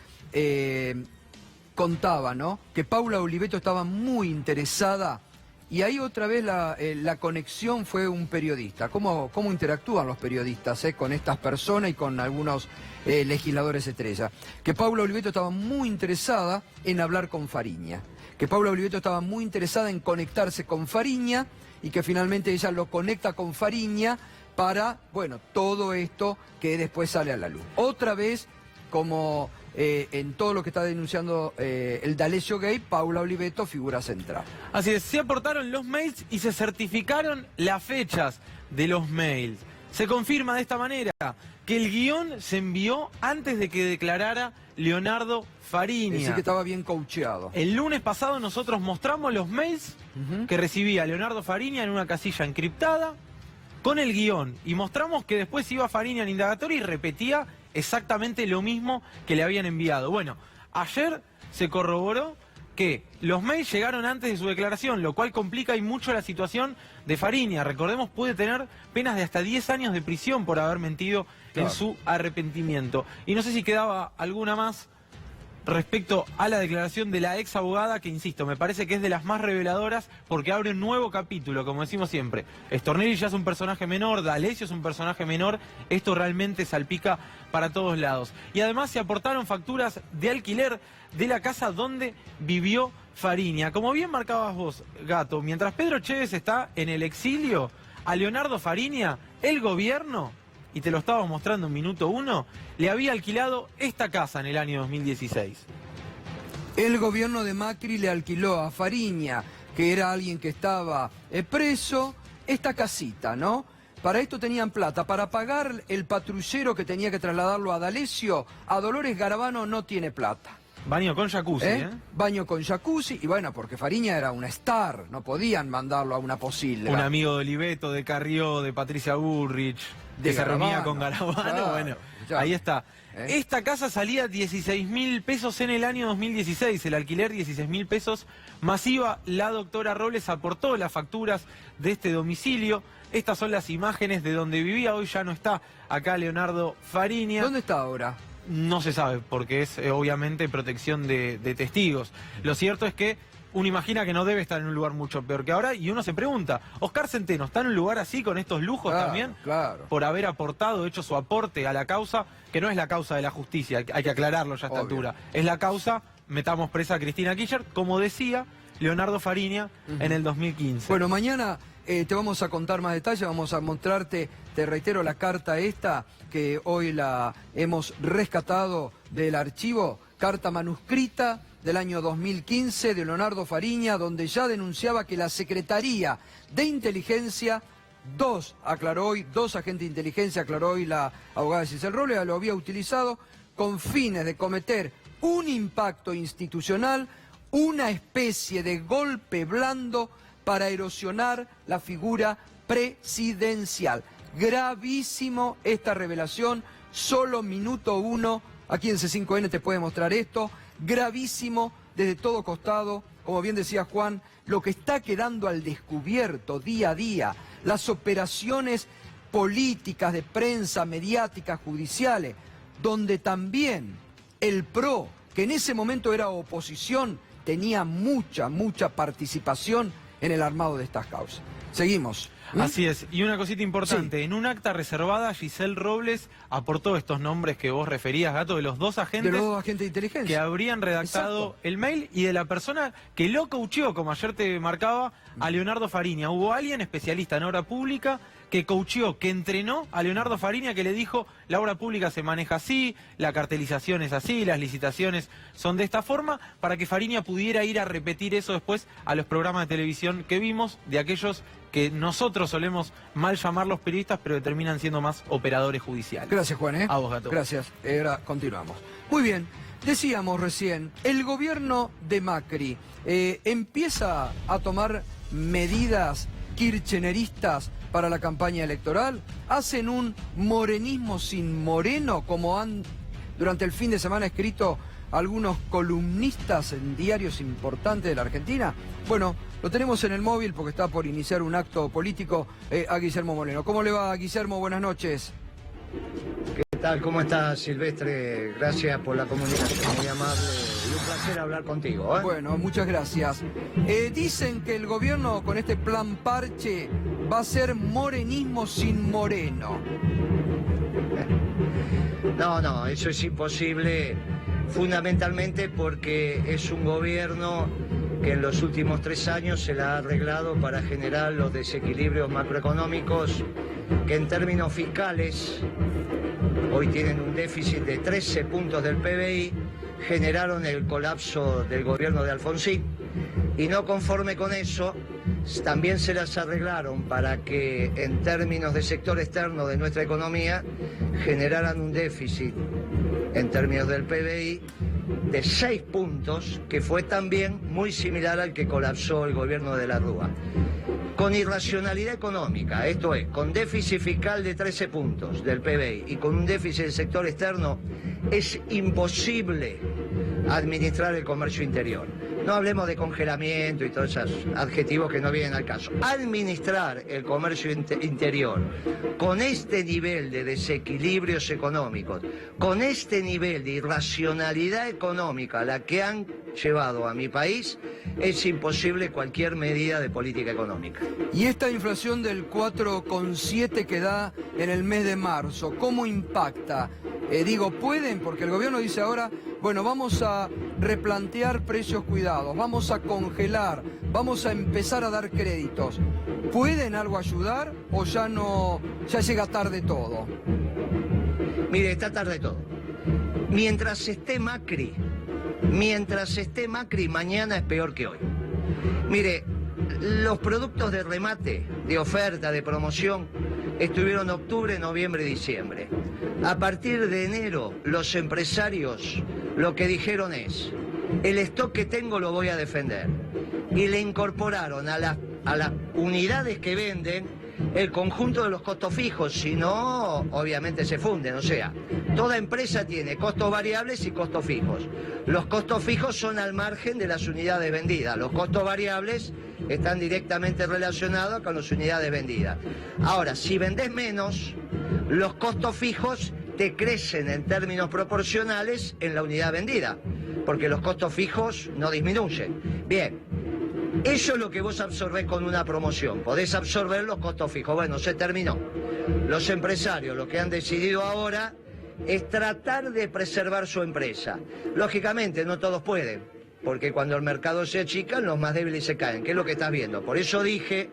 contaba, ¿no?, que Paula Oliveto estaba muy interesada. Y ahí otra vez la conexión fue un periodista. ¿Cómo interactúan los periodistas con estas personas y con algunos legisladores estrella? Que Paula Oliveto estaba muy interesada en hablar con Fariña. Que Paula Oliveto estaba muy interesada en conectarse con Fariña y que finalmente ella lo conecta con Fariña para, bueno, todo esto que después sale a la luz. Otra vez, como en todo lo que está denunciando el D'Alessio Gate, Paula Oliveto figura central. Así es, se aportaron los mails y se certificaron las fechas de los mails. Se confirma de esta manera que el guión se envió antes de que declarara Leonardo Fariña. Dice que estaba bien coacheado. El lunes pasado nosotros mostramos los mails que recibía Leonardo Fariña en una casilla encriptada con el guión y mostramos que después iba Fariña al indagatorio y repetía exactamente lo mismo que le habían enviado. Bueno, ayer se corroboró que los mails llegaron antes de su declaración, lo cual complica y mucho la situación de Fariña. Recordemos, puede tener penas de hasta 10 años de prisión por haber mentido en su arrepentimiento. Y no sé si quedaba alguna más respecto a la declaración de la ex abogada, que insisto, me parece que es de las más reveladoras porque abre un nuevo capítulo, como decimos siempre. Stornelli ya es un personaje menor, D'Alessio es un personaje menor, esto realmente salpica para todos lados. Y además se aportaron facturas de alquiler de la casa donde vivió Fariña. Como bien marcabas vos, Gato, mientras Pedro Chévez está en el exilio, a Leonardo Fariña, el gobierno, y te lo estaba mostrando en minuto 1, le había alquilado esta casa en el año 2016. El gobierno de Macri le alquiló a Fariña, que era alguien que estaba preso, esta casita, ¿no? Para esto tenían plata. Para pagar el patrullero que tenía que trasladarlo a D'Alessio, a Dolores Garabano no tiene plata. Baño con jacuzzi, Baño con jacuzzi, y bueno, porque Fariña era una star, no podían mandarlo a una posilga. Un amigo de Oliveto, de Carrió, de Patricia Bullrich, que se reunía con Garabano, claro, bueno, ahí está. Esta casa salía 16.000 pesos en el año 2016, el alquiler 16.000 pesos, masiva. La doctora Robles aportó las facturas de este domicilio. Estas son las imágenes de donde vivía, hoy ya no está acá Leonardo Fariña. ¿Dónde está ahora? No se sabe, porque es obviamente protección de testigos. Lo cierto es que uno imagina que no debe estar en un lugar mucho peor que ahora, y uno se pregunta, ¿Oscar Centeno está en un lugar así, con estos lujos también? Claro. Por haber aportado, hecho su aporte a la causa, que no es la causa de la justicia, hay que aclararlo ya a esta altura. Es la causa, metamos presa a Cristina Kirchner, como decía Leonardo Fariña en el 2015. Bueno, mañana te vamos a contar más detalles, vamos a mostrarte, te reitero, la carta esta, que hoy la hemos rescatado del archivo, carta manuscrita del año 2015 de Leonardo Fariña, donde ya denunciaba que la Secretaría de Inteligencia, dos agentes de inteligencia, aclaró hoy la abogada Giselle Robles, lo había utilizado con fines de cometer un impacto institucional, una especie de golpe blando para erosionar la figura presidencial. Gravísimo esta revelación, solo minuto 1, aquí en C5N te puede mostrar esto, gravísimo desde todo costado, como bien decía Juan, lo que está quedando al descubierto día a día, las operaciones políticas, de prensa, mediáticas, judiciales, donde también el PRO, que en ese momento era oposición, tenía mucha participación en el armado de estas causas. Seguimos. Así es, y una cosita importante, Sí. en un acta reservada Giselle Robles aportó estos nombres que vos referías, Gato, de los dos agentes, De los agentes de inteligencia. que habrían redactado Exacto. el mail y de la persona que lo coacheó, como ayer te marcaba, a Leonardo Fariña. Hubo alguien especialista en obra pública que coacheó, que entrenó a Leonardo Fariña, que le dijo, la obra pública se maneja así, la cartelización es así, las licitaciones son de esta forma, para que Fariña pudiera ir a repetir eso después a los programas de televisión que vimos, de aquellos que nosotros solemos mal llamarlos periodistas, pero que terminan siendo más operadores judiciales. Gracias, Juan. A vos, Gato. Gracias. Ahora continuamos. Muy bien. Decíamos recién, el gobierno de Macri empieza a tomar medidas kirchneristas para la campaña electoral. Hacen un morenismo sin Moreno, como han durante el fin de semana escrito algunos columnistas en diarios importantes de la Argentina. Bueno, lo tenemos en el móvil porque está por iniciar un acto político a Guillermo Moreno. ¿Cómo le va, Guillermo? Buenas noches. ¿Qué tal? ¿Cómo estás, Silvestre? Gracias por la comunicación, muy amable y un placer hablar contigo. Bueno, muchas gracias. Dicen que el gobierno con este plan parche va a ser morenismo sin Moreno. No, eso es imposible, fundamentalmente porque es un gobierno que en los últimos 3 años se la ha arreglado para generar los desequilibrios macroeconómicos que en términos fiscales hoy tienen un déficit de 13 puntos del PBI, generaron el colapso del gobierno de Alfonsín y no conforme con eso, también se las arreglaron para que en términos de sector externo de nuestra economía generaran un déficit en términos del PBI de 6 puntos, que fue también muy similar al que colapsó el gobierno de la Rúa. Con irracionalidad económica, esto es, con déficit fiscal de 13 puntos del PBI y con un déficit del sector externo, es imposible administrar el comercio interior. No hablemos de congelamiento y todos esos adjetivos que no vienen al caso. Administrar el comercio interior con este nivel de desequilibrios económicos, con este nivel de irracionalidad económica a la que han llevado a mi país, es imposible cualquier medida de política económica. Y esta inflación del 4,7 que da en el mes de marzo, ¿cómo impacta? ¿Pueden? Porque el gobierno dice ahora, bueno, vamos a replantear precios cuidados, vamos a congelar, vamos a empezar a dar créditos. ¿Pueden algo ayudar o ya llega tarde todo? Mire, está tarde todo. Mientras esté Macri, mañana es peor que hoy. Mire, los productos de remate, de oferta, de promoción, estuvieron octubre, noviembre y diciembre. A partir de enero, los empresarios lo que dijeron es, el stock que tengo lo voy a defender. Y le incorporaron a las unidades que venden el conjunto de los costos fijos, si no, obviamente se funden. O sea, toda empresa tiene costos variables y costos fijos. Los costos fijos son al margen de las unidades vendidas. Los costos variables están directamente relacionados con las unidades vendidas. Ahora, si vendés menos, los costos fijos te crecen en términos proporcionales en la unidad vendida, porque los costos fijos no disminuyen. Bien, eso es lo que vos absorbés con una promoción. Podés absorber los costos fijos. Bueno, se terminó. Los empresarios lo que han decidido ahora es tratar de preservar su empresa. Lógicamente, no todos pueden, porque cuando el mercado se achica, los más débiles se caen, que es lo que estás viendo. Por eso dije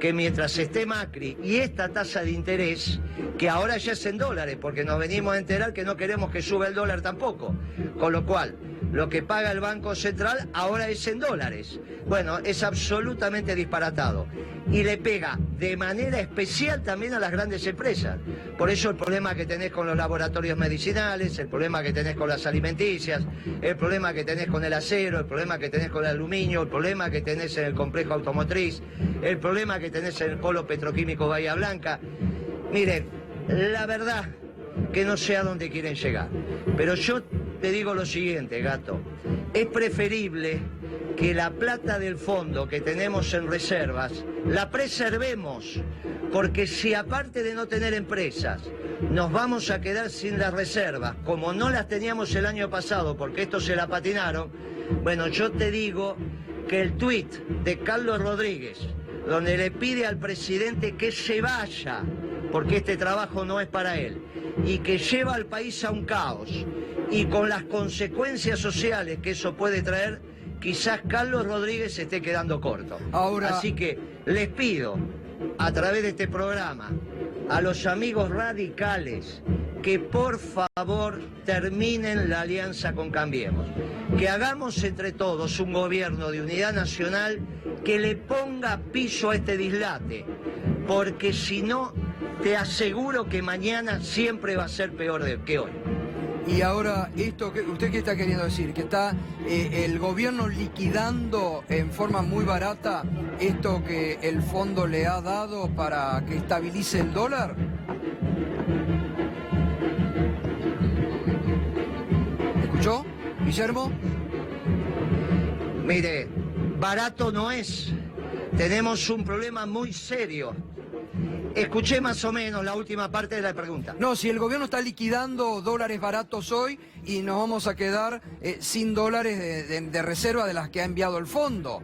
que mientras esté Macri y esta tasa de interés, que ahora ya es en dólares, porque nos venimos a enterar que no queremos que suba el dólar tampoco, con lo cual lo que paga el Banco Central ahora es en dólares. Bueno, es absolutamente disparatado y le pega de manera especial también a las grandes empresas. Por eso el problema que tenés con los laboratorios medicinales, el problema que tenés con las alimenticias, el problema que tenés con el acero, el problema que tenés con el aluminio, el problema que tenés en el complejo automotriz, el problema que tenés en el polo petroquímico Bahía Blanca. Miren, la verdad que no sé a dónde quieren llegar, pero yo te digo lo siguiente, Gato, es preferible que la plata del fondo que tenemos en reservas la preservemos, porque si aparte de no tener empresas nos vamos a quedar sin las reservas, como no las teníamos el año pasado porque estos se la patinaron, bueno, yo te digo que el tuit de Carlos Rodríguez donde le pide al presidente que se vaya, porque este trabajo no es para él, y que lleva al país a un caos, y con las consecuencias sociales que eso puede traer, quizás Carlos Rodríguez se esté quedando corto. Así que les pido, a través de este programa, a los amigos radicales, que por favor terminen la alianza con Cambiemos, que hagamos entre todos un gobierno de unidad nacional que le ponga piso a este dislate, porque si no, te aseguro que mañana siempre va a ser peor que hoy. Y ahora, ¿usted qué está queriendo decir? ¿Que está el gobierno liquidando en forma muy barata esto que el fondo le ha dado para que estabilice el dólar? ¿Escuchó, Guillermo? Mire, barato no es. Tenemos un problema muy serio. Escuché más o menos la última parte de la pregunta. No, si el gobierno está liquidando dólares baratos hoy y nos vamos a quedar sin dólares de reserva de las que ha enviado el fondo.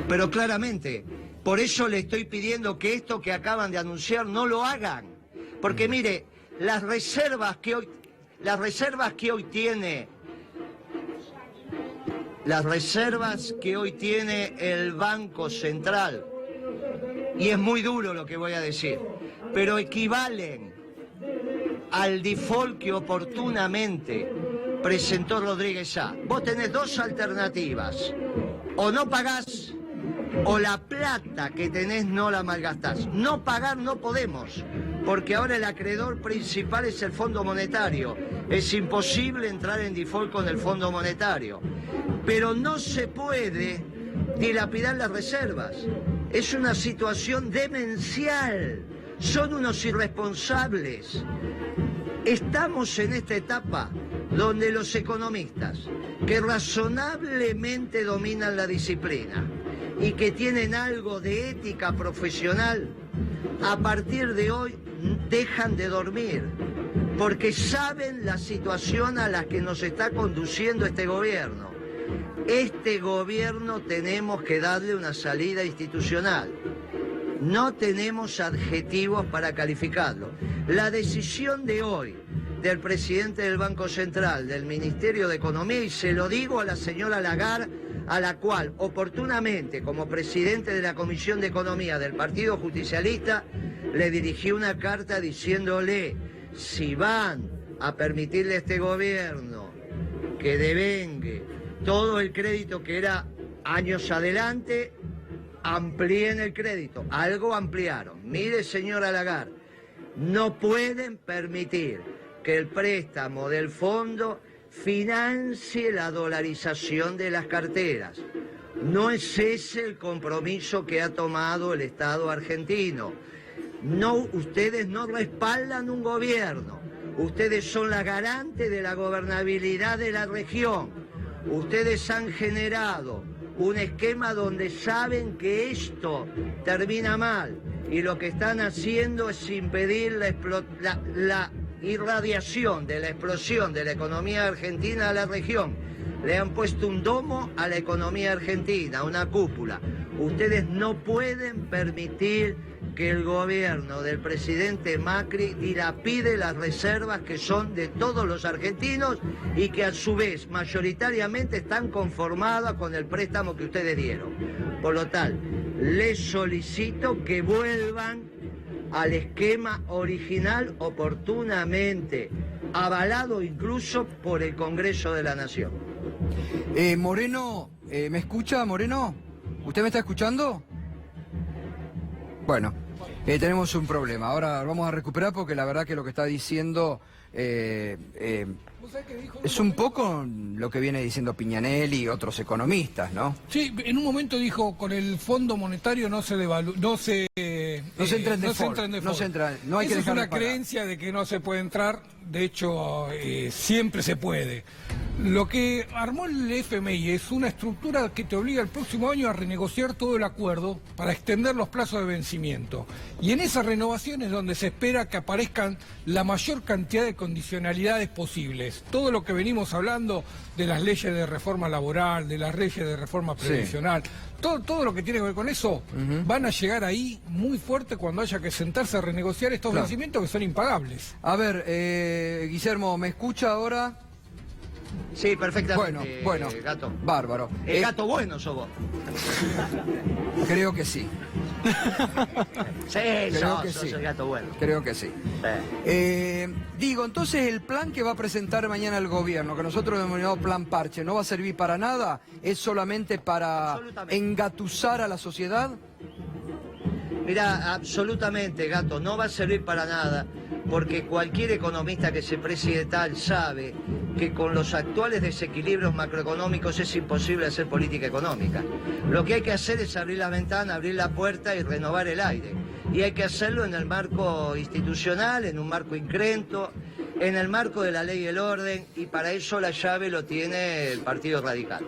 Pero claramente, por eso le estoy pidiendo que esto que acaban de anunciar no lo hagan. Porque mire, las reservas que hoy tiene el Banco Central, y es muy duro lo que voy a decir, pero equivalen al default que oportunamente presentó Rodríguez A. Vos tenés dos alternativas: o no pagás, o la plata que tenés no la malgastás. No pagar no podemos, porque ahora el acreedor principal es el Fondo Monetario. Es imposible entrar en default con el Fondo Monetario. Pero no se puede dilapidar las reservas. Es una situación demencial. Son unos irresponsables. Estamos en esta etapa donde los economistas, que razonablemente dominan la disciplina y que tienen algo de ética profesional, a partir de hoy dejan de dormir, porque saben la situación a la que nos está conduciendo este gobierno. Este gobierno tenemos que darle una salida institucional. No tenemos adjetivos para calificarlo. La decisión de hoy del presidente del Banco Central, del Ministerio de Economía, y se lo digo a la señora Lagarde, a la cual oportunamente, como presidente de la Comisión de Economía del Partido Justicialista, le dirigí una carta diciéndole: si van a permitirle a este gobierno que devengue todo el crédito que era años adelante, amplíen el crédito. Algo ampliaron. Mire, señora Lagarde, no pueden permitir que el préstamo del fondo financie la dolarización de las carteras. No es ese el compromiso que ha tomado el Estado argentino. No, ustedes no respaldan un gobierno. Ustedes son la garante de la gobernabilidad de la región. Ustedes han generado un esquema donde saben que esto termina mal y lo que están haciendo es impedir la irradiación de la explosión de la economía argentina a la región. Le han puesto un domo a la economía argentina, una cúpula. Ustedes no pueden permitir que el gobierno del presidente Macri dilapide las reservas que son de todos los argentinos y que a su vez mayoritariamente están conformadas con el préstamo que ustedes dieron. Por lo tal, les solicito que vuelvan al esquema original oportunamente, avalado incluso por el Congreso de la Nación. Moreno, ¿me escucha, Moreno? ¿Usted me está escuchando? Bueno, tenemos un problema. Ahora vamos a recuperar porque la verdad que lo que está diciendo es un poco lo que viene diciendo Piñanelli y otros economistas, ¿no? Sí, en un momento dijo, con el Fondo Monetario no se entra en default. No hay que dejar de pagar. Esa es una creencia de que no se puede entrar. De hecho, siempre se puede. Lo que armó el FMI es una estructura que te obliga el próximo año a renegociar todo el acuerdo para extender los plazos de vencimiento. Y en esa renovación es donde se espera que aparezcan la mayor cantidad de condicionalidades posibles. Todo lo que venimos hablando de las leyes de reforma laboral, de las leyes de reforma previsional, todo lo que tiene que ver con eso, van a llegar ahí muy fuerte cuando haya que sentarse a renegociar estos vencimientos que son impagables. A ver, Guillermo, ¿me escucha ahora? Sí, perfectamente. Bueno, Gato. Bárbaro. Gato bueno sos vos. Creo que sí. Sí, sos el gato bueno. Creo que sí. Digo, entonces el plan que va a presentar mañana el gobierno, que nosotros hemos denominado plan parche, ¿no va a servir para nada? ¿Es solamente para engatusar a la sociedad? Mirá, absolutamente, Gato, no va a servir para nada, porque cualquier economista que se precie tal sabe que con los actuales desequilibrios macroeconómicos es imposible hacer política económica. Lo que hay que hacer es abrir la ventana, abrir la puerta y renovar el aire. Y hay que hacerlo en el marco institucional, en un marco incrento, en el marco de la ley y el orden, y para eso la llave lo tiene el Partido Radical.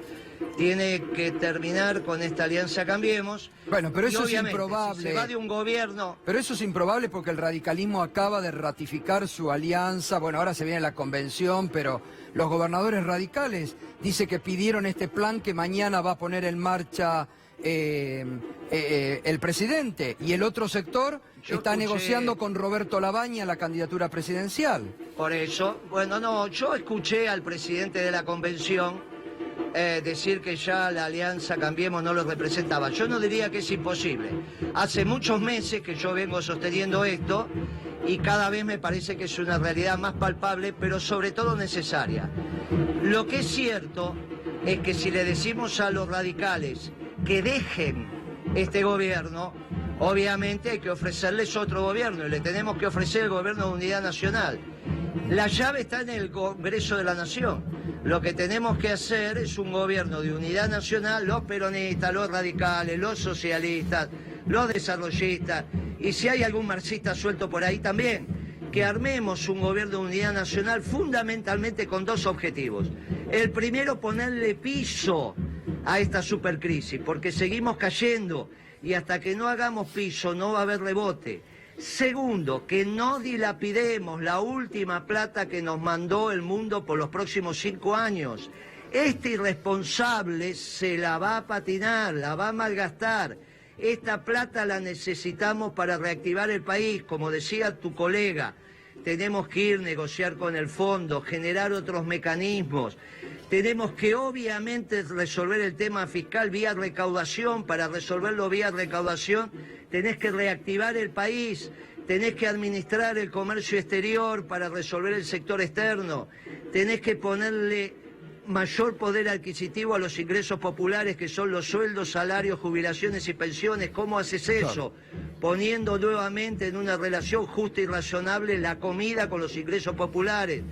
Tiene que terminar con esta alianza Cambiemos. Bueno, pero eso es improbable. Si se va de un gobierno... Pero eso es improbable porque el radicalismo acaba de ratificar su alianza. Bueno, ahora se viene la convención, pero los gobernadores radicales dicen que pidieron este plan que mañana va a poner en marcha el presidente. Y el otro sector está negociando con Roberto Labaña la candidatura presidencial. Por eso, bueno, no, yo escuché al presidente de la convención decir que ya la alianza Cambiemos no lo representaba. Yo no diría que es imposible. Hace muchos meses que yo vengo sosteniendo esto y cada vez me parece que es una realidad más palpable, pero sobre todo necesaria. Lo que es cierto es que si le decimos a los radicales que dejen este gobierno, obviamente hay que ofrecerles otro gobierno y le tenemos que ofrecer el gobierno de unidad nacional. La llave está en el Congreso de la Nación. Lo que tenemos que hacer es un gobierno de unidad nacional, los peronistas, los radicales, los socialistas, los desarrollistas, y si hay algún marxista suelto por ahí también, que armemos un gobierno de unidad nacional fundamentalmente con dos objetivos. El primero, ponerle piso a esta supercrisis, porque seguimos cayendo y hasta que no hagamos piso no va a haber rebote. Segundo, que no dilapidemos la última plata que nos mandó el mundo por los próximos 5 años. Este irresponsable se la va a patinar, la va a malgastar. Esta plata la necesitamos para reactivar el país, como decía tu colega. Tenemos que ir a negociar con el fondo, generar otros mecanismos. Tenemos que obviamente resolver el tema fiscal vía recaudación. Para resolverlo vía recaudación tenés que reactivar el país, tenés que administrar el comercio exterior para resolver el sector externo, tenés que ponerle mayor poder adquisitivo a los ingresos populares, que son los sueldos, salarios, jubilaciones y pensiones. ¿Cómo haces eso? Poniendo nuevamente en una relación justa y razonable la comida con los ingresos populares.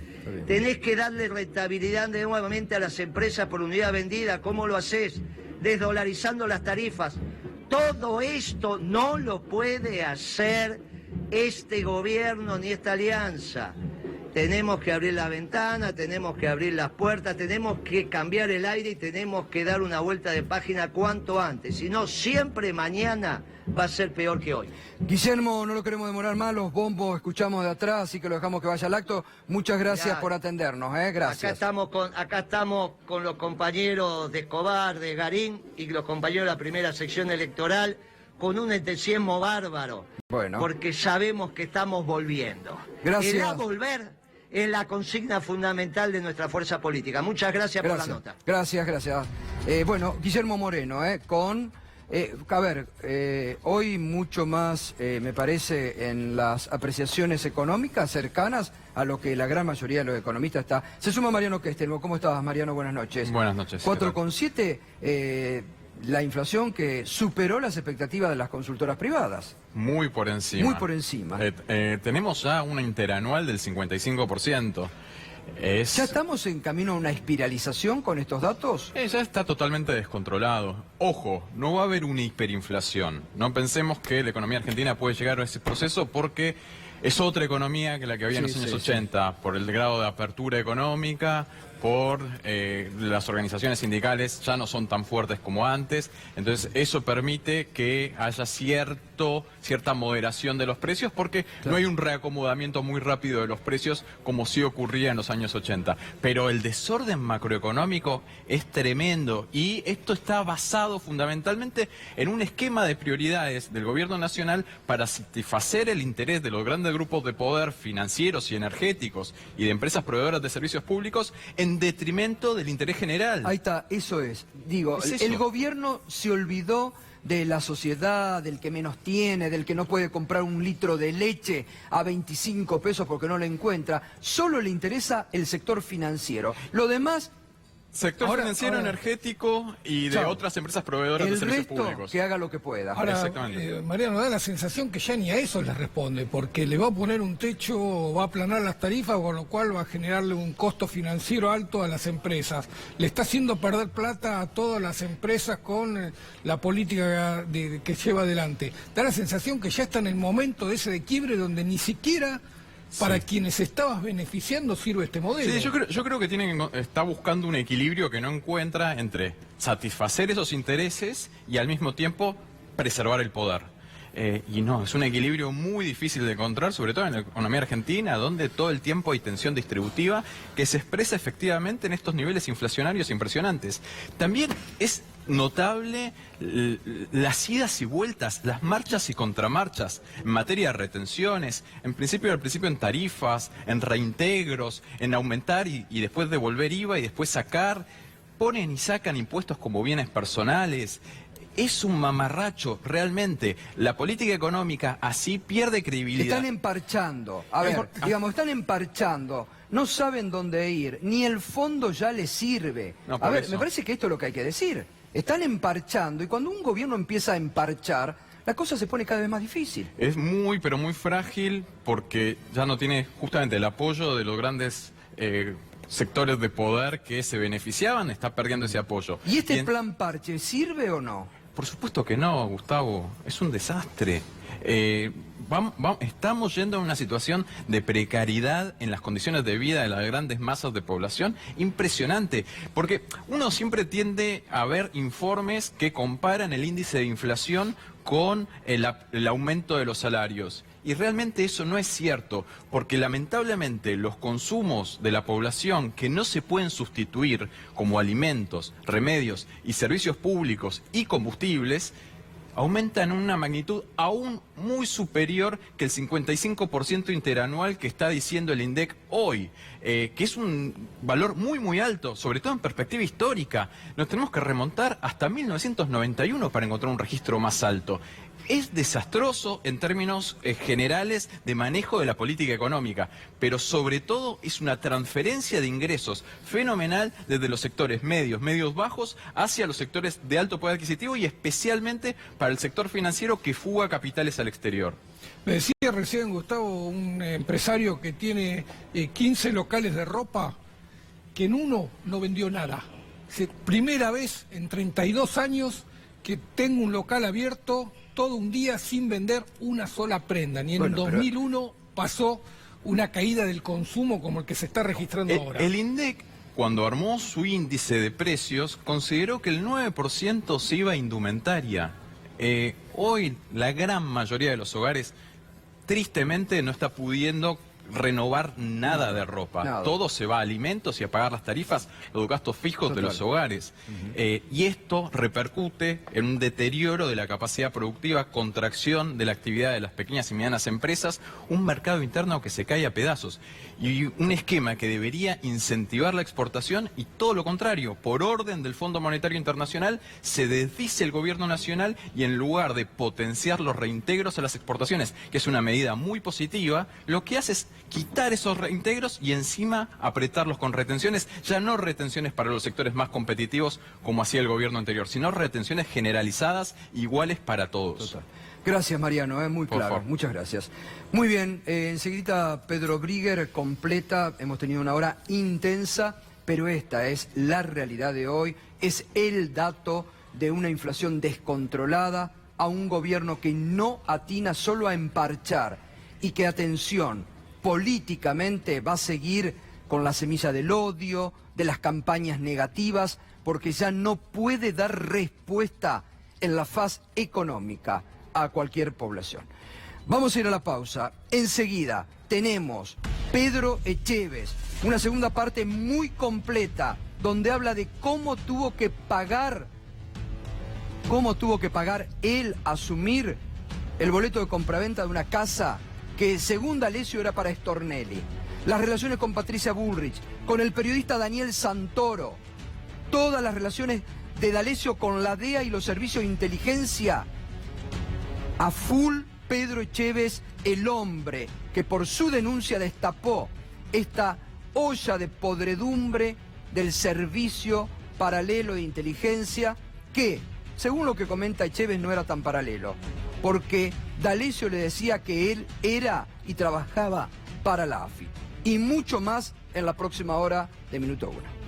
Tenés que darle rentabilidad nuevamente a las empresas por unidad vendida. ¿Cómo lo haces? Desdolarizando las tarifas. Todo esto no lo puede hacer este gobierno ni esta alianza. Tenemos que abrir la ventana, tenemos que abrir las puertas, tenemos que cambiar el aire y tenemos que dar una vuelta de página cuanto antes. Si no, siempre mañana va a ser peor que hoy. Guillermo, no lo queremos demorar más, los bombos escuchamos de atrás, así que lo dejamos que vaya al acto. Muchas gracias por atendernos, gracias. Acá estamos con los compañeros de Escobar, de Garín y los compañeros de la primera sección electoral con un entusiasmo bárbaro. Bueno. Porque sabemos que estamos volviendo. Gracias. El volver es la consigna fundamental de nuestra fuerza política. Muchas gracias por la nota. Gracias. Bueno, Guillermo Moreno, con... a ver, hoy mucho más, me parece, en las apreciaciones económicas cercanas a lo que la gran mayoría de los economistas está. Se suma Mariano Questelmo. ¿Cómo estás, Mariano? Buenas noches. Buenas noches. 4,7, la inflación que superó las expectativas de las consultoras privadas. Muy por encima. Muy por encima. Tenemos ya una interanual del 55%. ¿Ya estamos en camino a una espiralización con estos datos? Ya está totalmente descontrolado. Ojo, no va a haber una hiperinflación. No pensemos que la economía argentina puede llegar a ese proceso porque es otra economía que la que había en los años 80, por el grado de apertura económica, por las organizaciones sindicales ya no son tan fuertes como antes, entonces eso permite que haya cierta moderación de los precios porque no hay un reacomodamiento muy rápido de los precios como sí ocurría en los años 80. Pero el desorden macroeconómico es tremendo y esto está basado fundamentalmente en un esquema de prioridades del gobierno nacional para satisfacer el interés de los grandes grupos de poder financieros y energéticos y de empresas proveedoras de servicios públicos en detrimento del interés general. Ahí está, eso es. Digo, ¿Es eso? el gobierno se olvidó de la sociedad, del que menos tiene, del que no puede comprar un litro de leche a 25 pesos porque no la encuentra. Solo le interesa el sector financiero. Lo demás... Sector financiero, energético y de otras empresas proveedoras de servicios públicos. Que haga lo que pueda. Ahora, Mariano, da la sensación que ya ni a eso les responde, porque le va a poner un techo, va a aplanar las tarifas, con lo cual va a generarle un costo financiero alto a las empresas. Le está haciendo perder plata a todas las empresas con la política que lleva adelante. Da la sensación que ya está en el momento ese de quiebre donde ni siquiera... Para quienes estabas beneficiando sirve este modelo. Sí, yo creo que está buscando un equilibrio que no encuentra entre satisfacer esos intereses y al mismo tiempo preservar el poder. Y no, es un equilibrio muy difícil de encontrar, sobre todo en la economía argentina, donde todo el tiempo hay tensión distributiva que se expresa efectivamente en estos niveles inflacionarios impresionantes. También es notable las idas y vueltas, las marchas y contramarchas en materia de retenciones, al principio en tarifas, en reintegros, en aumentar y después devolver IVA y después sacar, ponen y sacan impuestos como bienes personales. Es un mamarracho, realmente. La política económica así pierde credibilidad. Están emparchando. A ver, digamos, están emparchando. No saben dónde ir. Ni el fondo ya les sirve. No, a ver, eso. me parece que esto es lo que hay que decir. Están emparchando y cuando un gobierno empieza a emparchar, la cosa se pone cada vez más difícil. Es muy, pero muy frágil porque ya no tiene justamente el apoyo de los grandes sectores de poder que se beneficiaban, está perdiendo ese apoyo. ¿Y este plan parche sirve o no? Por supuesto que no, Gustavo. Es un desastre. Estamos yendo a una situación de precariedad en las condiciones de vida de las grandes masas de población impresionante. Porque uno siempre tiende a ver informes que comparan el índice de inflación con el aumento de los salarios. Y realmente eso no es cierto, porque lamentablemente los consumos de la población que no se pueden sustituir, como alimentos, remedios y servicios públicos y combustibles, aumentan en una magnitud aún muy superior que el 55% interanual que está diciendo el INDEC hoy, que es un valor muy muy alto, sobre todo en perspectiva histórica. Nos tenemos que remontar hasta 1991 para encontrar un registro más alto. Es desastroso en términos generales de manejo de la política económica, pero sobre todo es una transferencia de ingresos fenomenal desde los sectores medios bajos hacia los sectores de alto poder adquisitivo y especialmente para el sector financiero que fuga capitales al exterior. Me decía recién, Gustavo, un empresario que tiene 15 locales de ropa, que en uno no vendió nada. Primera vez en 32 años que tengo un local abierto todo un día sin vender una sola prenda. Ni en el 2001 pasó una caída del consumo como el que se está registrando ahora. El INDEC, cuando armó su índice de precios, consideró que el 9% se iba a indumentaria. Hoy la gran mayoría de los hogares, tristemente, no está pudiendo renovar nada de ropa. Nada. Todo se va a alimentos y a pagar las tarifas, los gastos fijos de los hogares. Y esto repercute en un deterioro de la capacidad productiva, contracción de la actividad de las pequeñas y medianas empresas, un mercado interno que se cae a pedazos. Y un esquema que debería incentivar la exportación y todo lo contrario, por orden del Fondo Monetario Internacional, se desdice el gobierno nacional y en lugar de potenciar los reintegros a las exportaciones, que es una medida muy positiva, lo que hace es quitar esos reintegros y encima apretarlos con retenciones, ya no retenciones para los sectores más competitivos como hacía el gobierno anterior, sino retenciones generalizadas iguales para todos. Total. Gracias, Mariano, muy Por claro, favor. muchas gracias. Muy bien, enseguida Pedro Brigger completa, hemos tenido una hora intensa, pero esta es la realidad de hoy, es el dato de una inflación descontrolada, a un gobierno que no atina solo a emparchar y que, atención, políticamente va a seguir con la semilla del odio, de las campañas negativas, porque ya no puede dar respuesta en la faz económica a cualquier población. Vamos a ir a la pausa. Enseguida tenemos Pedro Echevez, una segunda parte muy completa, donde habla de cómo tuvo que pagar él asumir el boleto de compraventa de una casa que según D'Alessio era para Stornelli. Las relaciones con Patricia Bullrich, con el periodista Daniel Santoro, todas las relaciones de D'Alessio con la DEA y los servicios de inteligencia. A full Pedro Echevez, el hombre que por su denuncia destapó esta olla de podredumbre del servicio paralelo de inteligencia que, según lo que comenta Echevez, no era tan paralelo, porque D'Alessio le decía que él era y trabajaba para la AFI. Y mucho más en la próxima hora de Minuto 1.